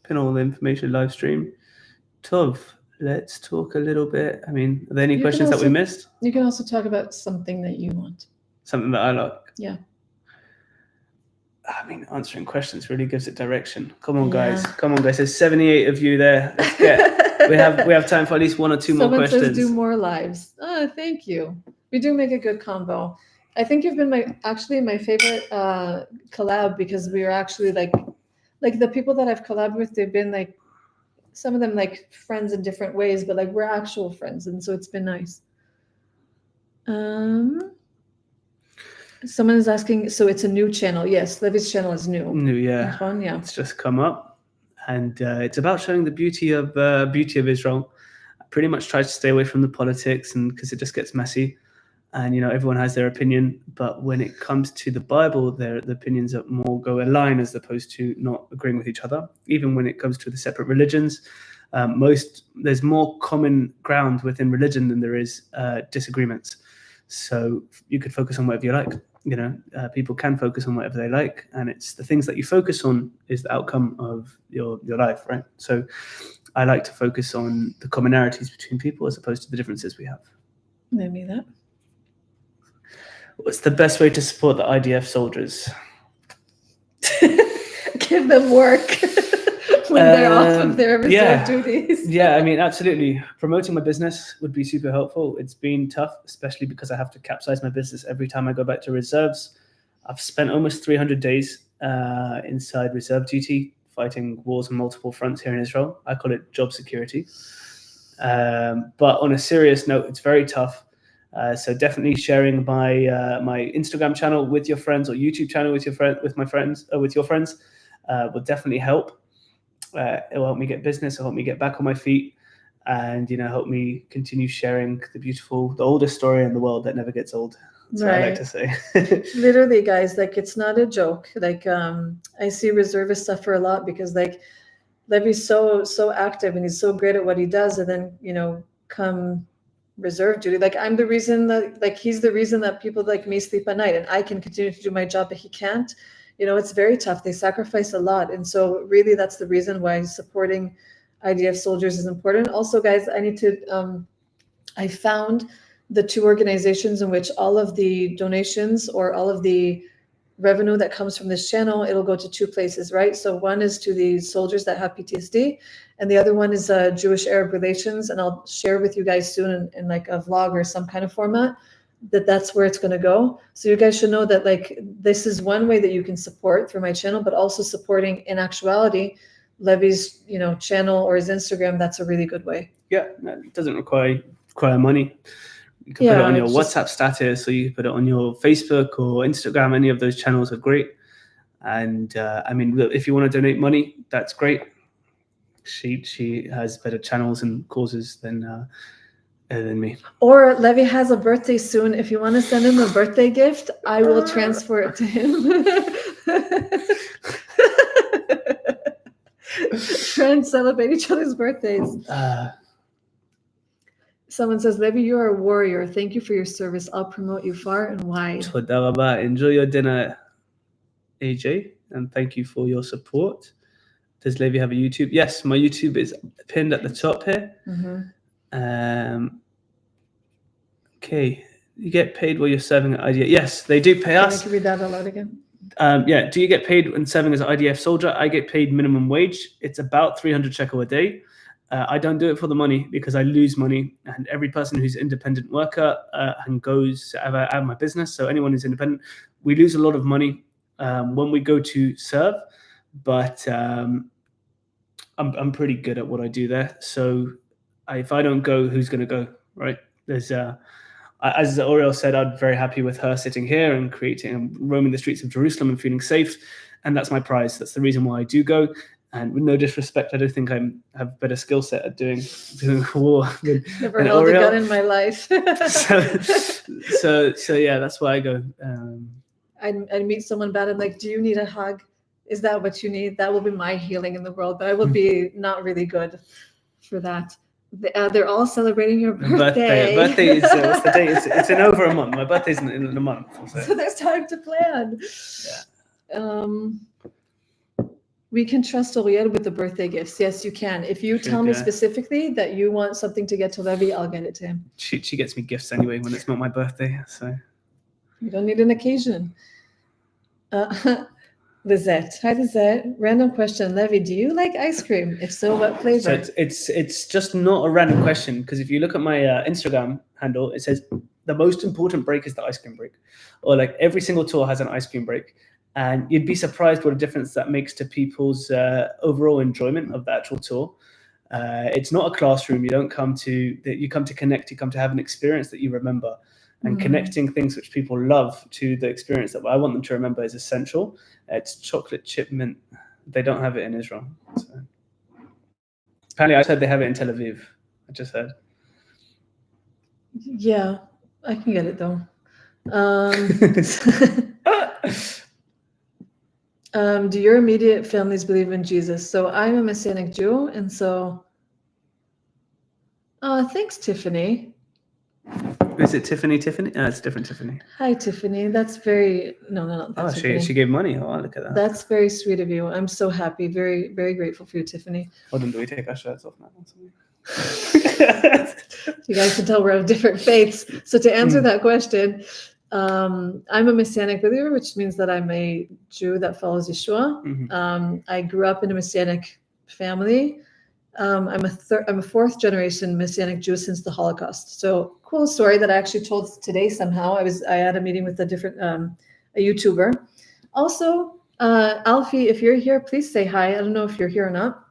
Pin all the information live stream. Tov, let's talk a little bit. I mean, are there any questions that we missed? You can also talk about something that you want. Something that I like. Yeah. I mean, answering questions really gives it direction. Come on, guys. Come on, guys. There's 78 of you there. Let's get. we have time for at least one or two more questions. Someone says do more lives. Oh, thank you. We do make a good combo. I think you've been my favorite collab, because we are actually like the people that I've collabed with, they've been like, some of them like friends in different ways, but like we're actual friends, and so it's been nice. Someone is asking, so it's a new channel? Yes, Levy's channel is new. Yeah. Yeah. It's just come up, and it's about showing the beauty of Israel. I pretty much try to stay away from the politics, and because it just gets messy, and everyone has their opinion. But when it comes to the Bible, the opinions are more go in line as opposed to not agreeing with each other. Even when it comes to the separate religions, there's more common ground within religion than there is disagreements. So you could focus on whatever you like. People can focus on whatever they like, and it's the things that you focus on is the outcome of your life, right? So I like to focus on the commonalities between people as opposed to the differences we have. Maybe that. What's the best way to support the IDF soldiers? Give them work when they're off of their reserve duties. Yeah, I mean, absolutely. Promoting my business would be super helpful. It's been tough, especially because I have to capsize my business every time I go back to reserves. I've spent almost 300 days inside reserve duty, fighting wars on multiple fronts here in Israel. I call it job security. But on a serious note, it's very tough. So definitely sharing my Instagram channel with your friends, or YouTube channel with your friends will definitely help. It will help me get business. It'll help me get back on my feet, and help me continue sharing the oldest story in the world that never gets old. That's what I like to say. Literally, guys, like it's not a joke. Like I see reservists suffer a lot because like Levy's so active and he's so great at what he does, and then come reserve duty, like I'm the reason that he's the reason that people like me sleep at night, and I can continue to do my job, but he can't. It's very tough. They sacrifice a lot, and so really that's the reason why supporting IDF soldiers is important. Also, guys, I found the two organizations in which all of the donations or all of the revenue that comes from this channel, it'll go to two places, right? So one is to the soldiers that have PTSD, and the other one is Jewish-Arab relations, and I'll share with you guys soon in like a vlog or some kind of format that's where it's going to go. So you guys should know that like this is one way that you can support through my channel, but also supporting in actuality Levy's channel or his Instagram. That's a really good way. Yeah, it doesn't require money. You can put it on your WhatsApp status, or you can put it on your Facebook or Instagram. Any of those channels are great. And I mean, if you want to donate money, that's great. She has better channels and causes than me. Or Levy has a birthday soon. If you want to send him a birthday gift, I will transfer it to him. Try and celebrate each other's birthdays. Someone says, Levy, you are a warrior. Thank you for your service. I'll promote you far and wide. Enjoy your dinner, AJ, and thank you for your support. Does Levy have a YouTube? Yes, my YouTube is pinned at the top here. Okay. You get paid while you're serving at IDF. Yes, they do pay us. Can I read that aloud again? Yeah. Do you get paid when serving as an IDF soldier? I get paid minimum wage. It's about 300 shekel a day. I don't do it for the money because I lose money. And every person who's independent worker and goes out of my business, so anyone who's independent, we lose a lot of money when we go to serve. But I'm pretty good at what I do there. So if I don't go, who's going to go, right? There's as Oriel said, I'm very happy with her sitting here and roaming the streets of Jerusalem and feeling safe. And that's my prize. That's the reason why I do go. And with no disrespect, I don't think I have a better skill set at doing war than Never held Oriel. a gun in my life. so yeah, that's why I go. I'd meet someone bad. I'm like, do you need a hug? Is that what you need? That will be my healing in the world. But I will be not really good for that. They're all celebrating your birthday. Birthday is what's the date? It's in over a month. My birthday's in a month. So there's time to plan. Yeah. We can trust Oriel with the birthday gifts. Yes, you can. If you tell me specifically that you want something to get to Levy, I'll get it to him. She gets me gifts anyway when it's not my birthday. So you don't need an occasion. Lizette. Hi, Lizette. Random question. Levy, do you like ice cream? If so, what flavor? So it's just not a random question, because if you look at my Instagram handle, it says the most important break is the ice cream break, or like every single tour has an ice cream break, and you'd be surprised what a difference that makes to people's overall enjoyment of the actual tour. It's not a classroom. You come to connect. You come to have an experience that you remember. And connecting things which people love to the experience that I want them to remember is essential. It's chocolate chip mint. They don't have it in Israel. So. Apparently, I said they have it in Tel Aviv. I just heard. Yeah, I can get it though. Do your immediate families believe in Jesus? So I'm a Messianic Jew, and so thanks, Tiffany. Is it Tiffany? It's a different Tiffany. Hi, Tiffany. That's very no. That's she gave money. Oh, look at that. That's very sweet of you. I'm so happy. Very, very grateful for you, Tiffany. Hold on, do we take our shirts off now? You guys can tell we're of different faiths. So to answer that question, I'm a Messianic believer, which means that I'm a Jew that follows Yeshua. Mm-hmm. I grew up in a Messianic family. I'm a fourth generation Messianic Jew since the Holocaust. So cool story that I actually told today somehow. I had a meeting with a YouTuber. Also, Alfie, if you're here, please say hi. I don't know if you're here or not,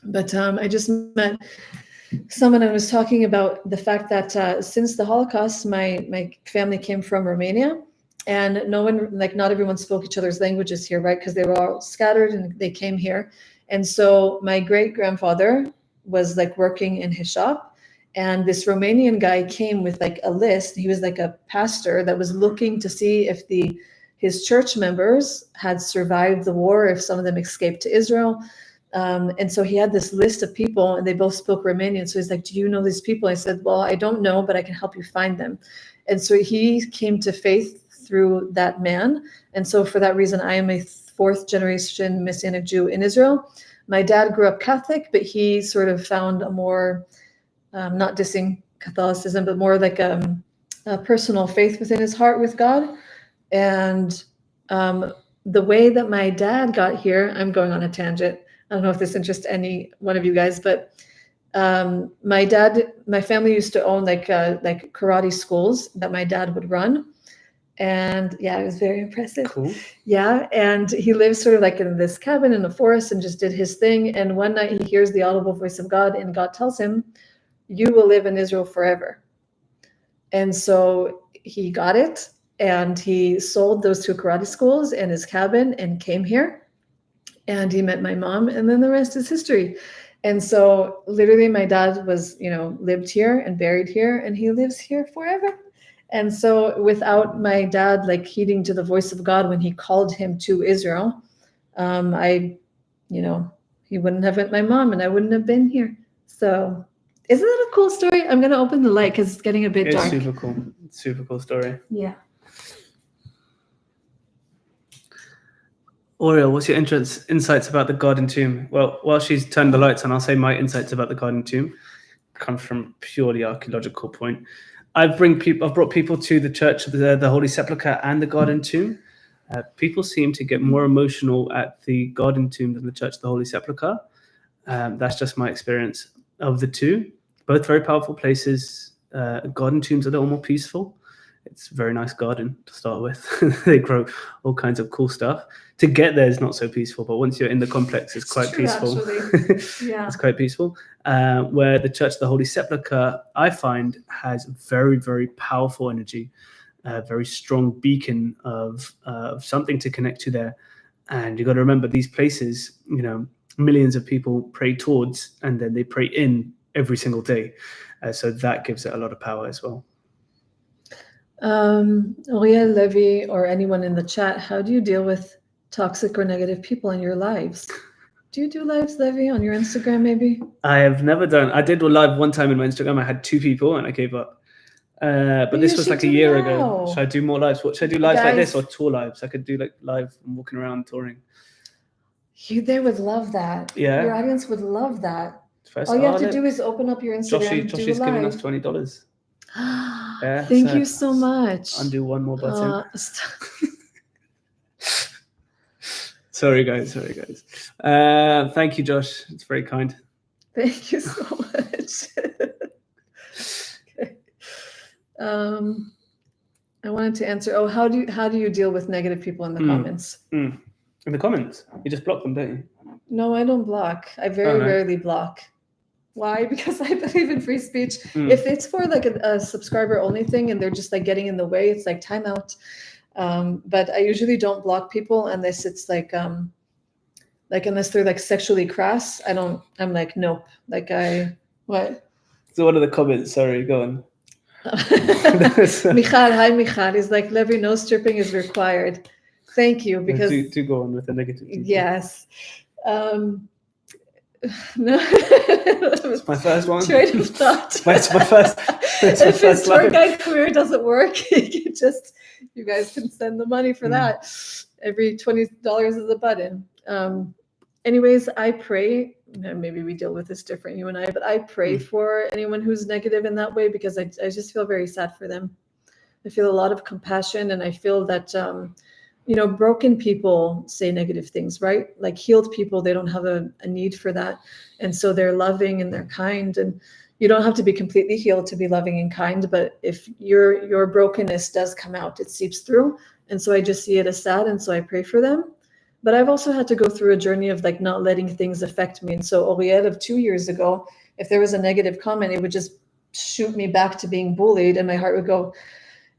but I just met someone and was talking about the fact that since the Holocaust, my family came from Romania, and not everyone spoke each other's languages here, right? Because they were all scattered and they came here. And so my great-grandfather was like working in his shop, and this Romanian guy came with like a list. He was like a pastor that was looking to see if his church members had survived the war, if some of them escaped to Israel. And so he had this list of people, and they both spoke Romanian. So he's like, do you know these people? I said, well, I don't know, but I can help you find them. And so he came to faith through that man. And so for that reason, I am a fourth generation Messianic Jew in Israel. My dad grew up Catholic, but he sort of found a more, not dissing Catholicism, but more like a personal faith within his heart with God. And the way that my dad got here, I'm going on a tangent. I don't know if this interests any one of you guys, but my family used to own like karate schools that my dad would run. And yeah, it was very impressive. Cool. Yeah. And he lives sort of like in this cabin in the forest and just did his thing. And one night he hears the audible voice of God, and God tells him, you will live in Israel forever. And so he got it, and he sold those two karate schools and his cabin and came here, and he met my mom, and then the rest is history. And so literally my dad was, lived here and buried here, and he lives here forever. And so without my dad like heeding to the voice of God when he called him to Israel, he wouldn't have met my mom, and I wouldn't have been here. So isn't that a cool story? I'm going to open the light because it's getting a bit dark. It's super cool. Super cool story. Yeah. Oriel, what's your insights about the garden tomb? Well, while she's turned the lights on, I'll say my insights about the garden tomb comes from purely archaeological point. I've brought people to the Church of the Holy Sepulchre and the Garden Tomb. People seem to get more emotional at the Garden Tomb than the Church of the Holy Sepulchre. That's just my experience of the two. Both very powerful places. Garden Tomb's a little more peaceful. It's a very nice garden to start with. They grow all kinds of cool stuff. To get there is not so peaceful, but once you're in the complex, it's quite peaceful. Yeah. It's quite peaceful. Where the Church of the Holy Sepulchre, I find, has very, very powerful energy, a very strong beacon of something to connect to there. And you've got to remember, these places, millions of people pray towards, and then they pray in every single day. So that gives it a lot of power as well. Uriel, Levy, or anyone in the chat, how do you deal with toxic or negative people in your lives? Do you do lives, Levy, on your Instagram maybe? I have never done. I did a live one time in my Instagram. I had 2 people and I gave up. But this was like a year ago. Should I do more lives? What should I do, lives like this or tour lives? I could do like live and walking around touring. They would love that. Yeah. Your audience would love that. All you have to do is open up your Instagram. Joshie's giving us $20. Yeah, Thank you so much. Undo one more button. Sorry guys. Thank you, Josh. It's very kind. Thank you so much. Okay. I wanted to answer. How do you deal with negative people in the comments? In the comments, you just block them, don't you? No, I don't block. I very rarely block. Why? Because I believe in free speech. If it's for like a subscriber only thing and they're just like getting in the way, it's like timeout. But I usually don't block people unless it's like unless they're like sexually crass. I'm like, nope. What? So what are the comments? Sorry, go on. Michal, hi Michal. He's like, Levy, no stripping is required. Thank you. Because do go on with the negative people. Yes. No, it's my first one. Train of thought. It's my first. If his tour guide career doesn't work, you guys can send the money for that. Every $20 is a button. Anyways, I pray. Maybe we deal with this different, you and I, but I pray for anyone who's negative in that way because I just feel very sad for them. I feel a lot of compassion, and I feel that. Broken people say negative things, right? Like healed people, they don't have a need for that. And so they're loving and they're kind. And you don't have to be completely healed to be loving and kind. But if your brokenness does come out, it seeps through. And so I just see it as sad. And so I pray for them. But I've also had to go through a journey of like not letting things affect me. And so Uriel of 2 years ago, if there was a negative comment, it would just shoot me back to being bullied. And my heart would go.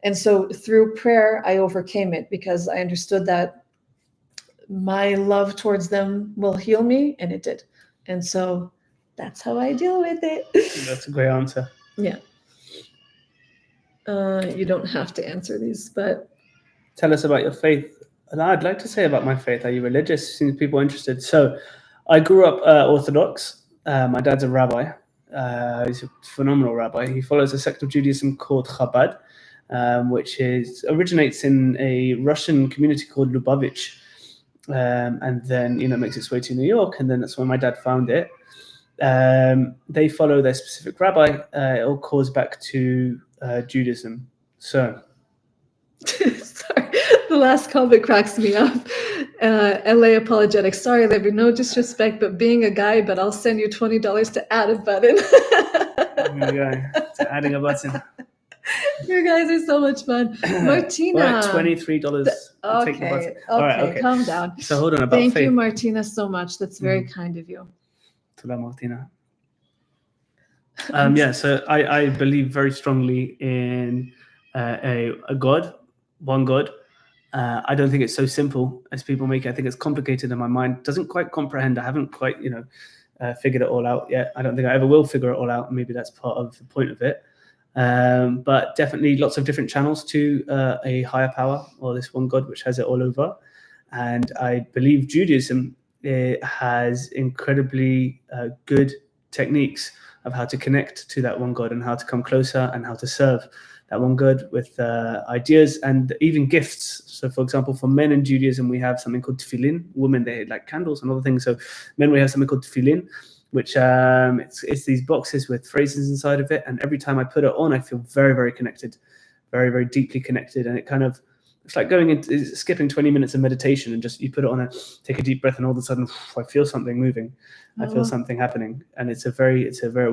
And so through prayer, I overcame it because I understood that my love towards them will heal me, and it did. And so that's how I deal with it. That's a great answer. Yeah. You don't have to answer these, but... Tell us about your faith. And I'd like to say about my faith. Are you religious? Seems people are interested. So I grew up Orthodox. My dad's a rabbi. He's a phenomenal rabbi. He follows a sect of Judaism called Chabad. Which originates in a Russian community called Lubavitch, and then makes its way to New York, and then that's when my dad found it. They follow their specific rabbi. It all calls back to Judaism. So, sorry, the last comment cracks me up. LA apologetics. Sorry, Levy, no disrespect, but being a guy, but I'll send you $20 to add a button. To adding a button. You guys are so much fun. Martina. Well, $23. Okay, okay, calm down. So hold on about Thank faith. you, Martina, so much. That's very kind of you. Toda Martina. So I believe very strongly in a God, one God. I don't think it's so simple as people make it. I think it's complicated, and my mind doesn't quite comprehend. I haven't quite, figured it all out yet. I don't think I ever will figure it all out. Maybe that's part of the point of it. But definitely lots of different channels to a higher power, or this one God which has it all over. And I believe Judaism has incredibly good techniques of how to connect to that one God and how to come closer and how to serve that one God with ideas and even gifts. So, for example, for men in Judaism, we have something called tefillin. Women, they like candles and other things. So men, we have something called tefillin, which it's these boxes with phrases inside of it, and every time I put it on, I feel very, very connected, very, very deeply connected, and it's like skipping 20 minutes of meditation, and just you put it on, take a deep breath, and all of a sudden I feel something moving, I feel something happening, and it's a very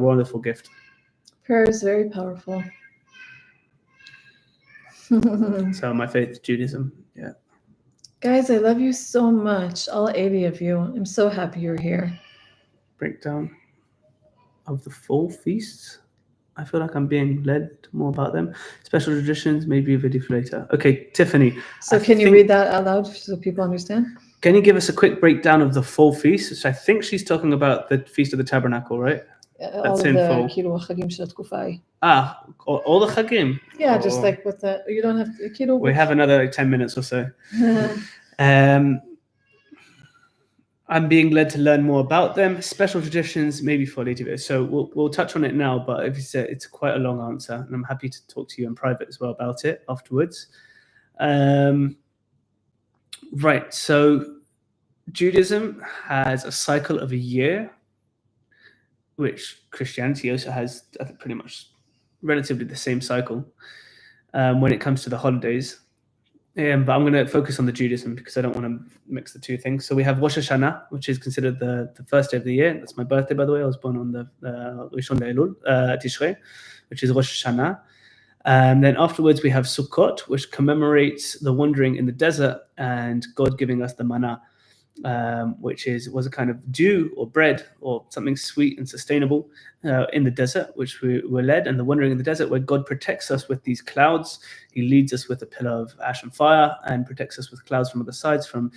wonderful gift. Prayer is very powerful. So my faith is Judaism. Yeah. Guys, I love you so much, all 80 of you. I'm so happy you're here. Breakdown of the full feasts. I feel like I'm being led more about them. Special traditions, maybe a video for later. Okay, Tiffany. So can you read that out loud so people understand? Can you give us a quick breakdown of the full feast? Which I think she's talking about the Feast of the Tabernacle, right? All of the כאילו החגים של התקופה ההיא. All the chagim? Yeah, just like with the, you don't have to, כאילו. We have another 10 minutes or so. I'm being led to learn more about them. Special traditions, maybe for later videos. So we'll touch on it now, but it's quite a long answer, and I'm happy to talk to you in private as well about it afterwards. Right, so Judaism has a cycle of a year, which Christianity also has, I think, pretty much relatively the same cycle when it comes to the holidays. But I'm going to focus on the Judaism because I don't want to mix the two things. So we have Rosh Hashanah, which is considered the first day of the year. That's my birthday, by the way. I was born on the Rishon Le'elul, Tishrei, which is Rosh Hashanah. Then afterwards we have Sukkot, which commemorates the wandering in the desert and God giving us the manna, which was a kind of dew or bread or something sweet and sustainable in the desert, which we were led, and the wandering in the desert where God protects us with these clouds. He leads us with a pillar of ash and fire and protects us with clouds from other sides from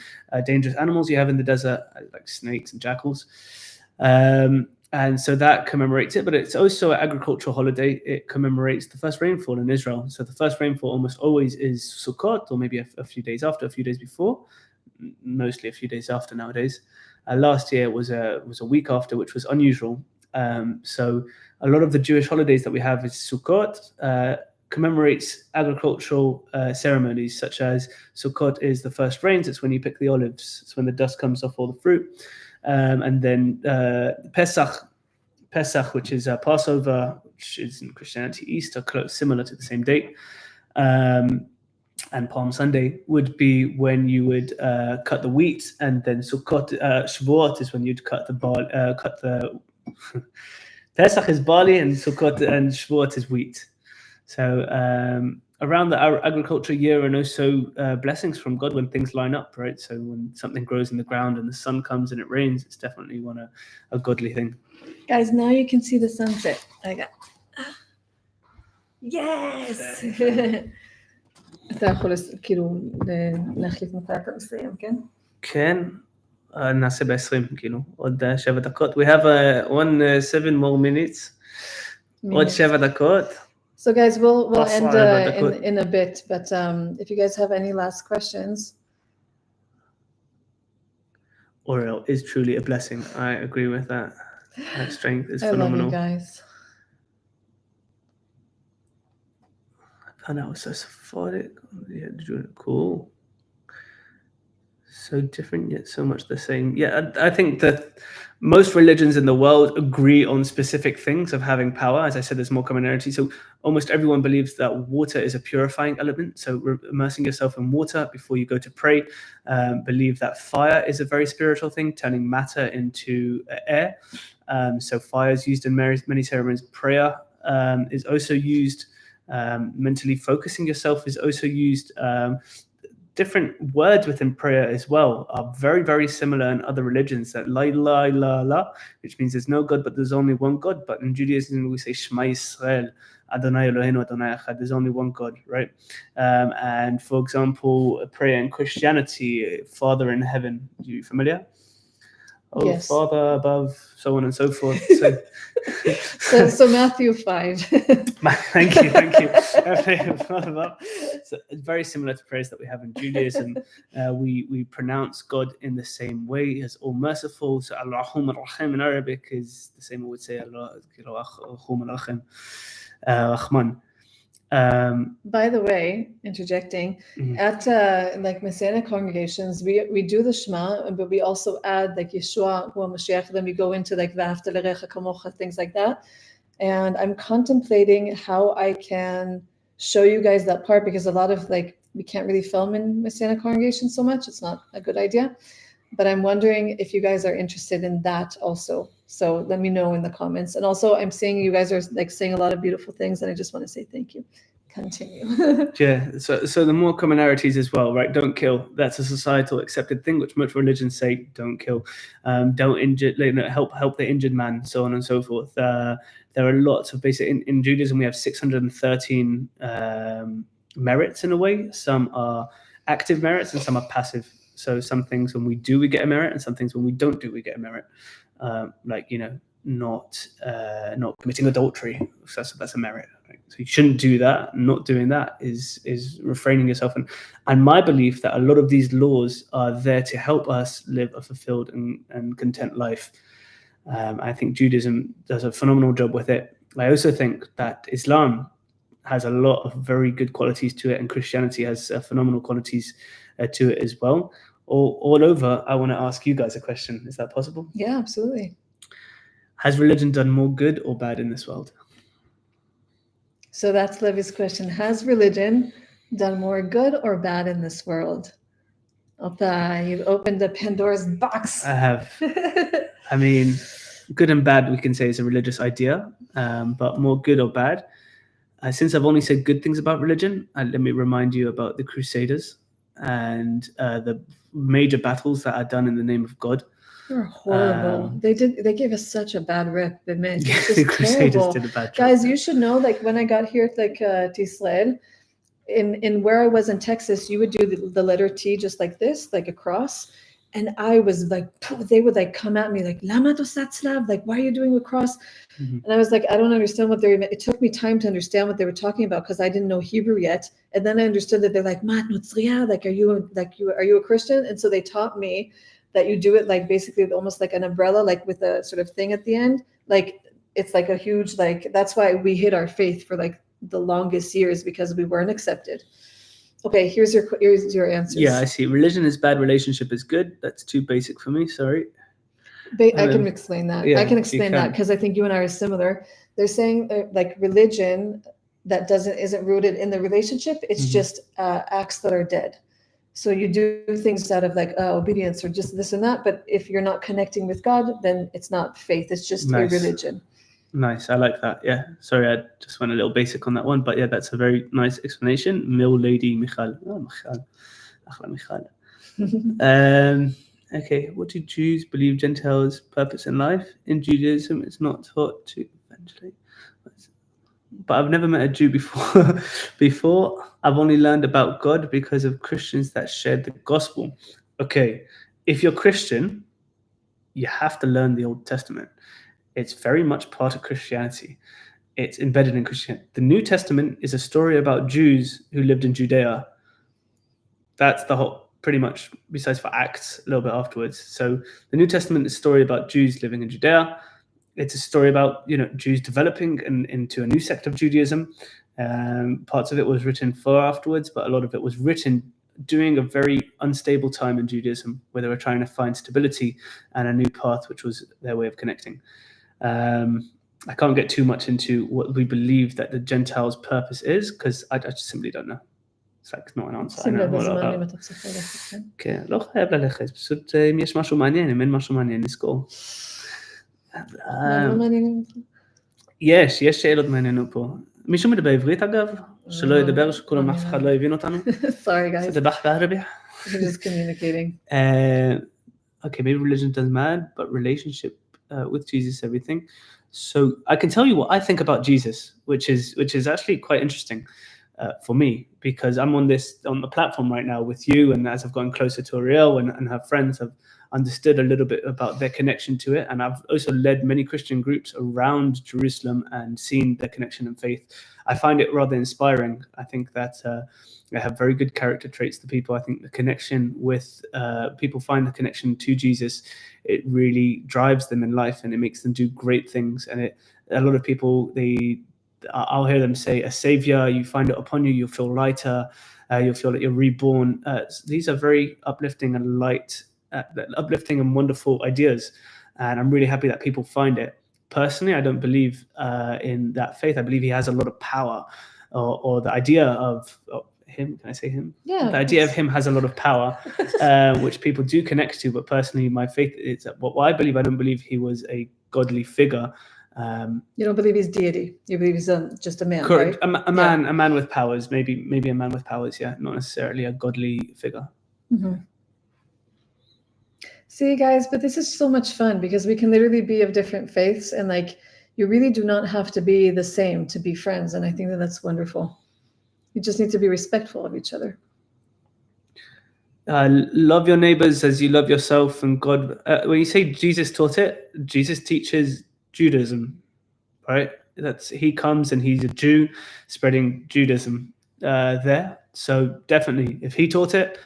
dangerous animals you have in the desert, like snakes and jackals. And so that commemorates it, but it's also an agricultural holiday. It commemorates the first rainfall in Israel. So the first rainfall almost always is Sukkot, or maybe a few days after, a few days before. Mostly a few days after nowadays. Last year was a week after, which was unusual. So a lot of the Jewish holidays that we have is Sukkot, commemorates agricultural ceremonies, such as Sukkot is the first rains. It's when you pick the olives. It's when the dust comes off all the fruit. And then Pesach, which is Passover, which is in Christianity Easter, close, similar to the same date. And Palm Sunday would be when you would cut the wheat, and then Sukkot, Shavuot is when you'd cut the Pesach is barley, and Sukkot and Shavuot is wheat. So around the agriculture year, and also blessings from God when things line up, right? So when something grows in the ground and the sun comes and it rains, it's definitely a godly thing. Guys, now you can see the sunset. Yes. אתה יכול כאילו להחליט מתי אתה מסיים, כן? כן, נעשה ב-20, כאילו, עוד 7 דקות. We have 7 more minutes. עוד 7 דקות. So guys, we'll end in a bit, but if you guys have any last questions. Oriel is truly a blessing. I agree with that. That strength is phenomenal. I love you guys. And I was so Sephardic. Yeah, cool. So different yet so much the same. Yeah, I think that most religions in the world agree on specific things of having power. As I said, there's more commonality. So almost everyone believes that water is a purifying element. So immersing yourself in water before you go to pray. Believe that fire is a very spiritual thing, turning matter into air. So fire is used in many ceremonies. Prayer is also used. Mentally focusing yourself is also used. Different words within prayer as well are very, very similar in other religions. That la ilaha illallah, which means there's no God, but there's only one God. But in Judaism, we say Shema Yisrael, Adonai Eloheinu, Adonai Echad. There's only one God, right? And for example, a prayer in Christianity, Father in heaven. Are you familiar? Oh, yes. Father above, so on and so forth. So Matthew 5. Thank you. So it's very similar to prayers that we have in Judaism. We pronounce God in the same way as all merciful. So Allahumma Rahim in Arabic is the same we would say Allah Rahman. By the way, interjecting, at like Messianic congregations, we do the Shema, but we also add like Yeshua, Hu Mashiach, then we go into like V'ahavta l'recha kamocha, things like that. And I'm contemplating how I can show you guys that part, because a lot of like, we can't really film in Messianic congregations so much. It's not a good idea. But I'm wondering if you guys are interested in that also. So let me know in the comments. And also, I'm seeing you guys are like saying a lot of beautiful things, and I just want to say thank you. Continue. Yeah, so the more commonalities as well, right? Don't kill. That's a societal accepted thing, which most religions say don't kill, don't injure, help the injured man, so on and so forth. There are lots of basic in Judaism. We have 613 merits in a way. Some are active merits and some are passive. So some things when we do, we get a merit, and some things when we don't do, we get a merit. Like not committing adultery. So that's a merit. Right? So you shouldn't do that. Not doing that is refraining yourself. And my belief that a lot of these laws are there to help us live a fulfilled and content life. I think Judaism does a phenomenal job with it. I also think that Islam has a lot of very good qualities to it, and Christianity has phenomenal qualities to it as well. All over, I want to ask you guys a question. Is that possible? Yeah, absolutely. Has religion done more good or bad in this world? So that's Levy's question. Has religion done more good or bad in this world? Opa, you've opened the Pandora's box. I have. I mean, good and bad, we can say, is a religious idea, but more good or bad. Since I've only said good things about religion, let me remind you about the Crusaders and the major battles that are done in the name of God. They're horrible. They gave us such a bad rep. It's just the Crusaders terrible. did a bad job. Guys, you should know, like when I got here to Israel, in where I was in Texas, you would do the letter T just like this, like a cross. And I was like, they would like come at me like, Lama dosatzlav, like, why are you doing a cross? Mm-hmm. And I was like, I don't understand what they're. It took me time to understand what they were talking about because I didn't know Hebrew yet. And then I understood that they're like, Mat Nutzriya, like, are you a Christian? And so they taught me that you do it like basically almost like an umbrella, like with a sort of thing at the end. Like it's like a huge, like, that's why we hid our faith for like the longest years, because we weren't accepted. Okay, here's your answers. Yeah, I see. Religion is bad, relationship is good. That's too basic for me, sorry. I can explain that. Yeah, I can explain that because I think you and I are similar. They're saying like religion that isn't rooted in the relationship. It's just acts that are dead. So you do things out of like obedience or just this and that. But if you're not connecting with God, then it's not faith. It's just a religion. Nice. I like that. Yeah. Sorry, I just went a little basic on that one. But yeah, that's a very nice explanation. Mil Lady Michal. Oh, Michal. Okay. What do Jews believe Gentiles' purpose in life? In Judaism, it's not taught to eventually. But I've never met a Jew before. I've only learned about God because of Christians that shared the gospel. Okay. If you're Christian, you have to learn the Old Testament. It's very much part of Christianity. It's embedded in Christianity. The New Testament is a story about Jews who lived in Judea. That's the whole, pretty much, besides for Acts, a little bit afterwards. So the New Testament is a story about Jews living in Judea. It's a story about, Jews developing into a new sect of Judaism. Parts of it was written for afterwards, but a lot of it was written during a very unstable time in Judaism, where they were trying to find stability and a new path, which was their way of connecting. I can't get too much into what we believe that the Gentiles' purpose is, because I just simply don't know. It's like not an answer. כן, לא חייב ללכת, פשוט אם יש משהו מעניין, אם אין משהו מעניין, נזכור. יש שאלות מעניינות פה. מישהו מדבר עברית אגב? שלא ידבר, שכולם אף אחד לא הבין אותנו? Sorry guys. זה בערבית. We're just communicating. Okay, maybe religion doesn't matter, but relationship with Jesus, everything. So I can tell you what I think about Jesus, which is actually quite interesting for me, because I'm on the platform right now with you, and as I've gotten closer to Ariel and her friends, I've understood a little bit about their connection to it, and I've also led many Christian groups around Jerusalem and seen their connection and faith. I find it rather inspiring. I think that they have very good character traits, the people. I think the connection with people find the connection to Jesus. It really drives them in life, and it makes them do great things. And a lot of people, they I'll hear them say, a savior, you find it upon you, you'll feel lighter, you'll feel that you're reborn. These are very uplifting and uplifting and wonderful ideas. And I'm really happy that people find it. Personally, I don't believe in that faith. I believe he has a lot of power, or the idea of him. Can I say him? Yeah. The idea of him has a lot of power, which people do connect to. But personally, my faith is that what I believe. I don't believe he was a godly figure. You don't believe he's deity. You believe he's just a man, correct. right? A man with powers. Maybe a man with powers. Yeah, not necessarily a godly figure. Mm-hmm. See, guys, but this is so much fun because we can literally be of different faiths, and like you really do not have to be the same to be friends. And I think that that's wonderful. You just need to be respectful of each other. Love your neighbors as you love yourself, and God. When you say Jesus taught it, Jesus teaches Judaism, right? He comes and he's a Jew spreading Judaism there. So definitely, if he taught it,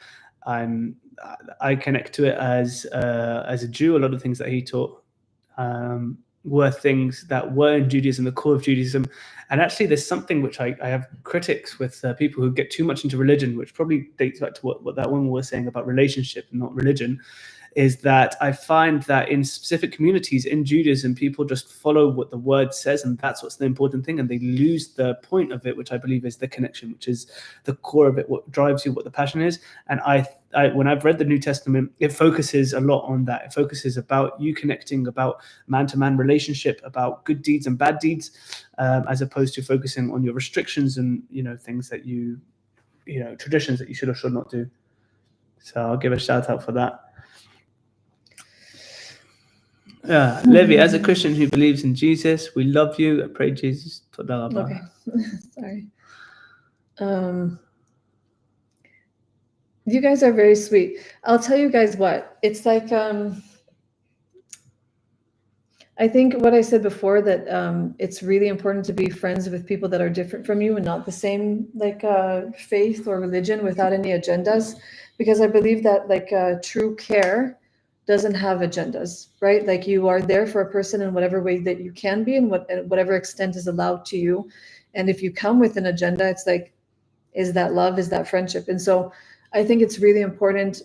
I connect to it as a Jew. A lot of things that he taught were things that were in Judaism, the core of Judaism. And actually, there's something which I have critics with people who get too much into religion, which probably dates back to what that woman was saying about relationship and not religion, is that I find that in specific communities in Judaism, people just follow what the word says, and that's what's the important thing, and they lose the point of it, which I believe is the connection, which is the core of it, what drives you, what the passion is. And I when I've read the New Testament, it focuses a lot on that. It focuses about you connecting, about man-to-man relationship, about good deeds and bad deeds, as opposed to focusing on your restrictions and things that traditions that you should or should not do. So I'll give a shout out for that. Levy, as a Christian who believes in Jesus, we love you. I pray Jesus. Okay. Sorry. You guys are very sweet. I'll tell you guys what. It's like I think what I said before, that it's really important to be friends with people that are different from you and not the same faith or religion, without any agendas, because I believe that true care doesn't have agendas, right? Like you are there for a person in whatever way that you can be, and whatever extent is allowed to you. And if you come with an agenda, it's like, is that love? Is that friendship? And so I think it's really important,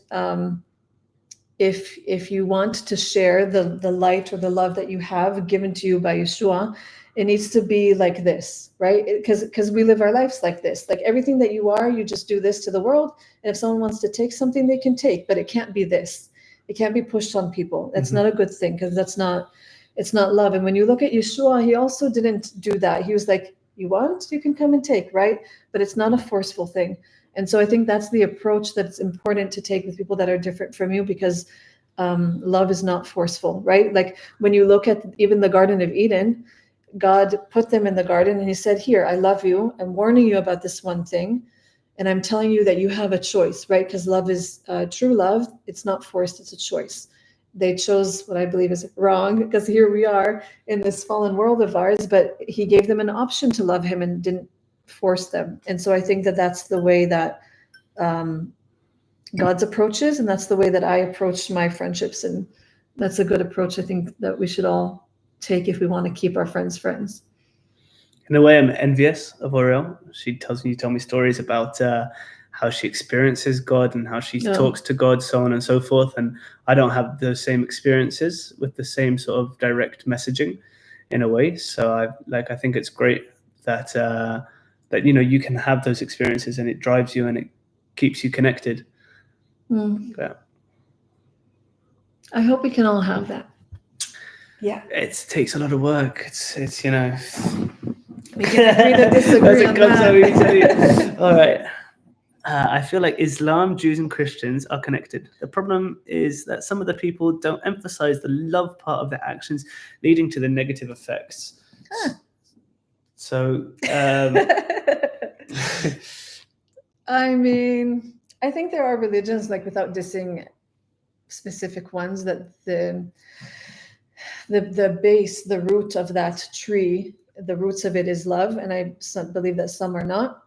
if you want to share the light or the love that you have given to you by Yeshua, it needs to be like this, right? Because we live our lives like this. Like everything that you are, you just do this to the world. And if someone wants to take something, they can take, but it can't be this. It can't be pushed on people. That's not a good thing, because it's not love. And when you look at Yeshua, he also didn't do that. He was like, you want, you can come and take, right? But it's not a forceful thing. And so I think that's the approach that's important to take with people that are different from you, because love is not forceful, right? Like when you look at even the Garden of Eden, God put them in the garden and he said, here, I love you. I'm warning you about this one thing. And I'm telling you that you have a choice, right? Because love is true love. It's not forced, it's a choice. They chose what I believe is wrong, because here we are in this fallen world of ours, but he gave them an option to love him and didn't force them. And so I think that that's the way that God's approach is, and that's the way that I approach my friendships. And that's a good approach, I think, that we should all take if we want to keep our friends friends. In a way, I'm envious of Oriel. She tells me stories about how she experiences God and how she talks to God, so on and so forth. And I don't have those same experiences with the same sort of direct messaging, in a way. So I think it's great that you can have those experiences, and it drives you and it keeps you connected. Yeah. I hope we can all have that. Yeah. It takes a lot of work. It's We can agree to disagree on that. All right. I feel like Islam, Jews, and Christians are connected. The problem is that some of the people don't emphasize the love part of their actions, leading to the negative effects. So, I mean, I think there are religions, like, without dissing specific ones, that the base, the root of that tree, the roots of it is love, and I believe that some are not.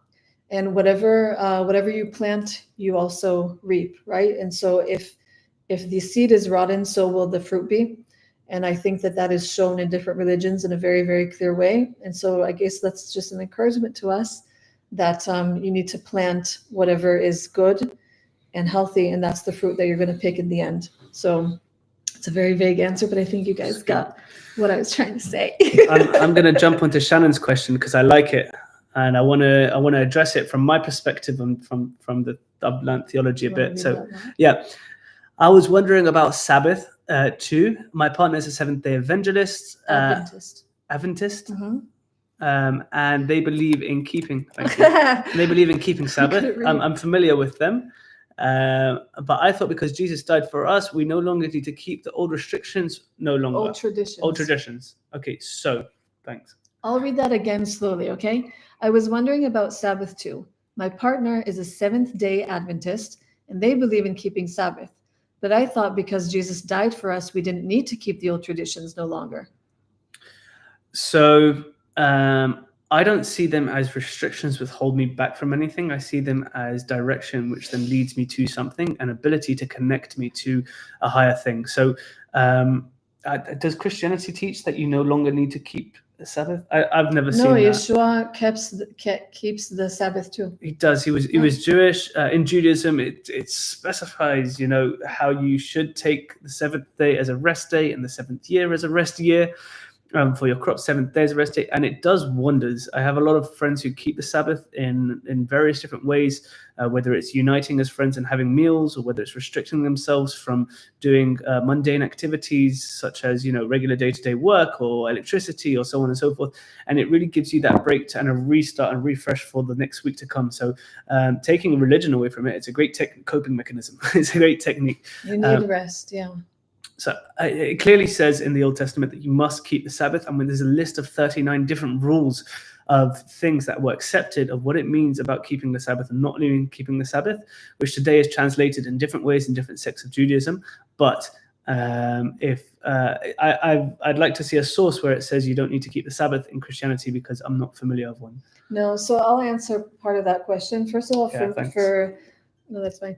And whatever you plant, you also reap, right? And so if the seed is rotten, so will the fruit be. And I think that is shown in different religions in a very, very clear way. And so I guess that's just an encouragement to us that you need to plant whatever is good and healthy, and that's the fruit that you're going to pick in the end. So it's a very vague answer, but I think you guys got what I was trying to say. I'm going to jump onto Shannon's question because I like it, and I want to address it from my perspective and from the I've learned theology a bit. So yeah, I was wondering about Sabbath too. My partner is a Seventh-day Adventist. Adventist. And they believe in keeping. They believe in keeping Sabbath. I'm familiar with them. But I thought because Jesus died for us, we no longer need to keep the old restrictions. No longer. Old traditions. Okay, so thanks. I'll read that again slowly, okay? I was wondering about Sabbath too. My partner is a Seventh-day Adventist, and they believe in keeping Sabbath. But I thought because Jesus died for us, we didn't need to keep the old traditions no longer. So I don't see them as restrictions which hold me back from anything. I see them as direction, which then leads me to something, an ability to connect me to a higher thing. So does Christianity teach that you no longer need to keep the Sabbath? I've never seen that. No, Yeshua keeps the Sabbath too. He does. He was Jewish. In Judaism, it specifies, how you should take the seventh day as a rest day and the seventh year as a rest year. For your crop, 7 days of rest day, and it does wonders. I have a lot of friends who keep the Sabbath in various different ways, whether it's uniting as friends and having meals, or whether it's restricting themselves from doing mundane activities such as regular day-to-day work or electricity or so on and so forth. And it really gives you that break and a restart and refresh for the next week to come. So taking religion away from it, it's a great coping mechanism. It's a great technique. You need rest, yeah. So it clearly says in the Old Testament that you must keep the Sabbath. I mean, there's a list of 39 different rules of things that were accepted of what it means about keeping the Sabbath and not even keeping the Sabbath, which today is translated in different ways in different sects of Judaism. But I'd like to see a source where it says you don't need to keep the Sabbath in Christianity, because I'm not familiar with one. No, so I'll answer part of that question. First of all, no, that's fine.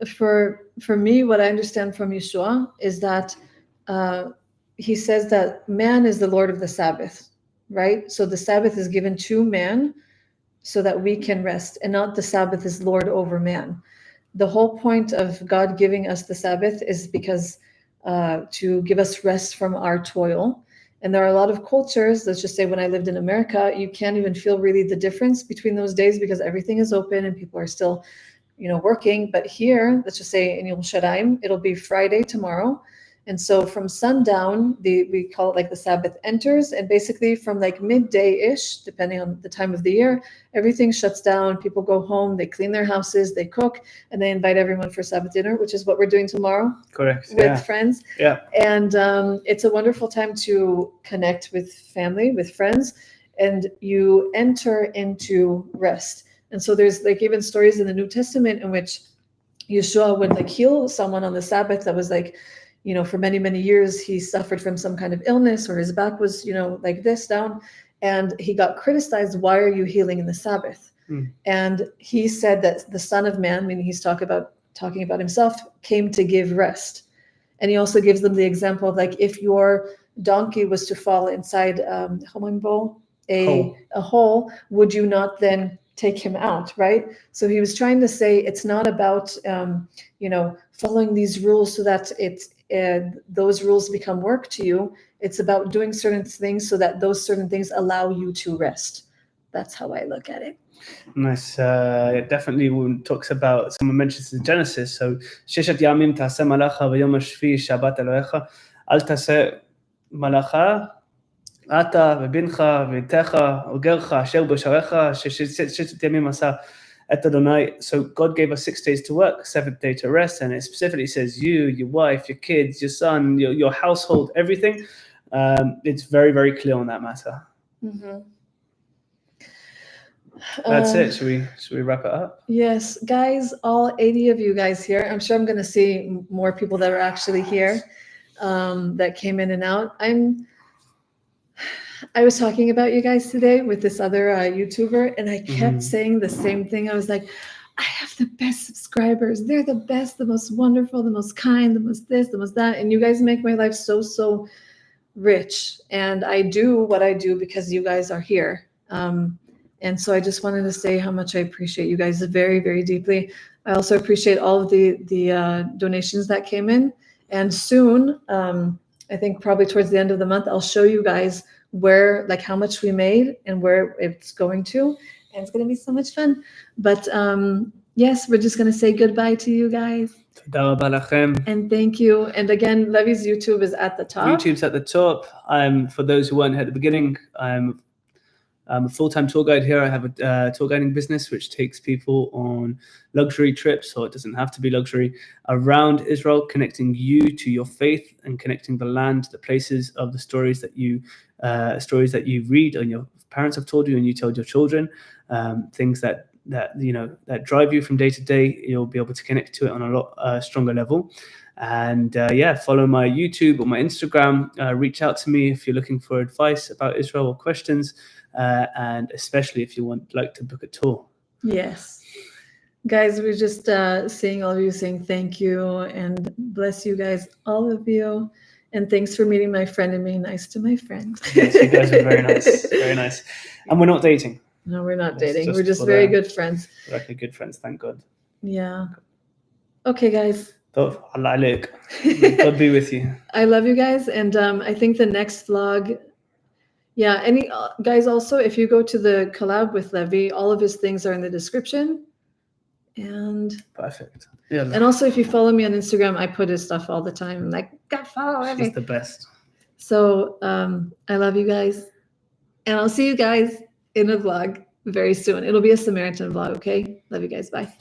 For me, what I understand from Yeshua is that he says that man is the Lord of the Sabbath, right? So the Sabbath is given to man so that we can rest, and not the Sabbath is Lord over man. The whole point of God giving us the Sabbath is because to give us rest from our toil. And there are a lot of cultures, let's just say when I lived in America, you can't even feel really the difference between those days because everything is open and people are still working. But here, let's just say in Yerushalayim, it'll be Friday tomorrow. And so from sundown, we call it like the Sabbath enters. And basically from like midday-ish, depending on the time of the year, everything shuts down. People go home, they clean their houses, they cook, and they invite everyone for Sabbath dinner, which is what we're doing tomorrow. Correct. With friends. Yeah. And it's a wonderful time to connect with family, with friends, and you enter into rest. And so there's like even stories in the New Testament in which Yeshua would like heal someone on the Sabbath that was like, for many, many years, he suffered from some kind of illness, or his back was, like this down, and he got criticized. Why are you healing in the Sabbath? And he said that the Son of Man, meaning he's talking about himself, came to give rest. And he also gives them the example of like, if your donkey was to fall inside a hole, would you not then take him out, right? So he was trying to say it's not about following these rules so that those rules become work to you. It's about doing certain things so that those certain things allow you to rest. That's how I look at it. Nice. It definitely talks about, someone mentions in Genesis, so Sheshet Yamim Taseh Malacha V'Yom HaShvi Shabbat Elohecha Al Taseh Malacha Ata V'Bincha V'Techa Ugercha Asher B'Sharecha Sheshet Yamim Asa Et Adonai. So God gave us 6 days to work, 7th day to rest, and it specifically says you, your wife, your kids, your son, your household, everything. It's very, very clear on that matter. Mm-hmm. That's it. Should we wrap it up? Yes, guys, all 80 of you guys here. I'm sure I'm going to see more people that are actually here that came in and out. I was talking about you guys today with this other YouTuber, and I kept saying the same thing. I was like, I have the best subscribers. They're the best, the most wonderful, the most kind, the most this, the most that. And you guys make my life so rich. And I do what I do because you guys are here. And so I just wanted to say how much I appreciate you guys very, very deeply. I also appreciate all of the donations that came in. And soon, I think probably towards the end of the month, I'll show you guys where, like how much we made and where it's going to. And it's going to be so much fun. But yes, we're just going to say goodbye to you guys. תודה רבה לכם. And thank you. And again, Levy's YouTube is at the top. YouTube's at the top. For those who weren't here at the beginning, I'm a full-time tour guide here. I have a tour guiding business which takes people on luxury trips, or it doesn't have to be luxury, around Israel, connecting you to your faith and connecting the land, the places of the stories that you read and your parents have told you and you told your children, things that drive you from day to day. You'll be able to connect to it on a lot stronger level. And follow my YouTube or my Instagram. Reach out to me if you're looking for advice about Israel or questions, and especially if you want to book a tour. Yes, guys, we're just seeing all of you saying thank you and bless you guys, all of you, and thanks for meeting my friend and being nice to my friend. Yes, you guys are very nice, very nice. And we're not dating. No, we're not dating. We're just very good friends. We're actually good friends, thank God. Yeah. Okay, guys. God be with you. I love you guys, and I think the next vlog, any guys, also if you go to the collab with Levy, all of his things are in the description. And perfect. Yeah. And also if you follow me on Instagram, I put his stuff all the time. I'm like, God, follow Levy. He's the best. So I love you guys, and I'll see you guys in a vlog very soon. It'll be a Samaritan vlog, okay? Love you guys. Bye.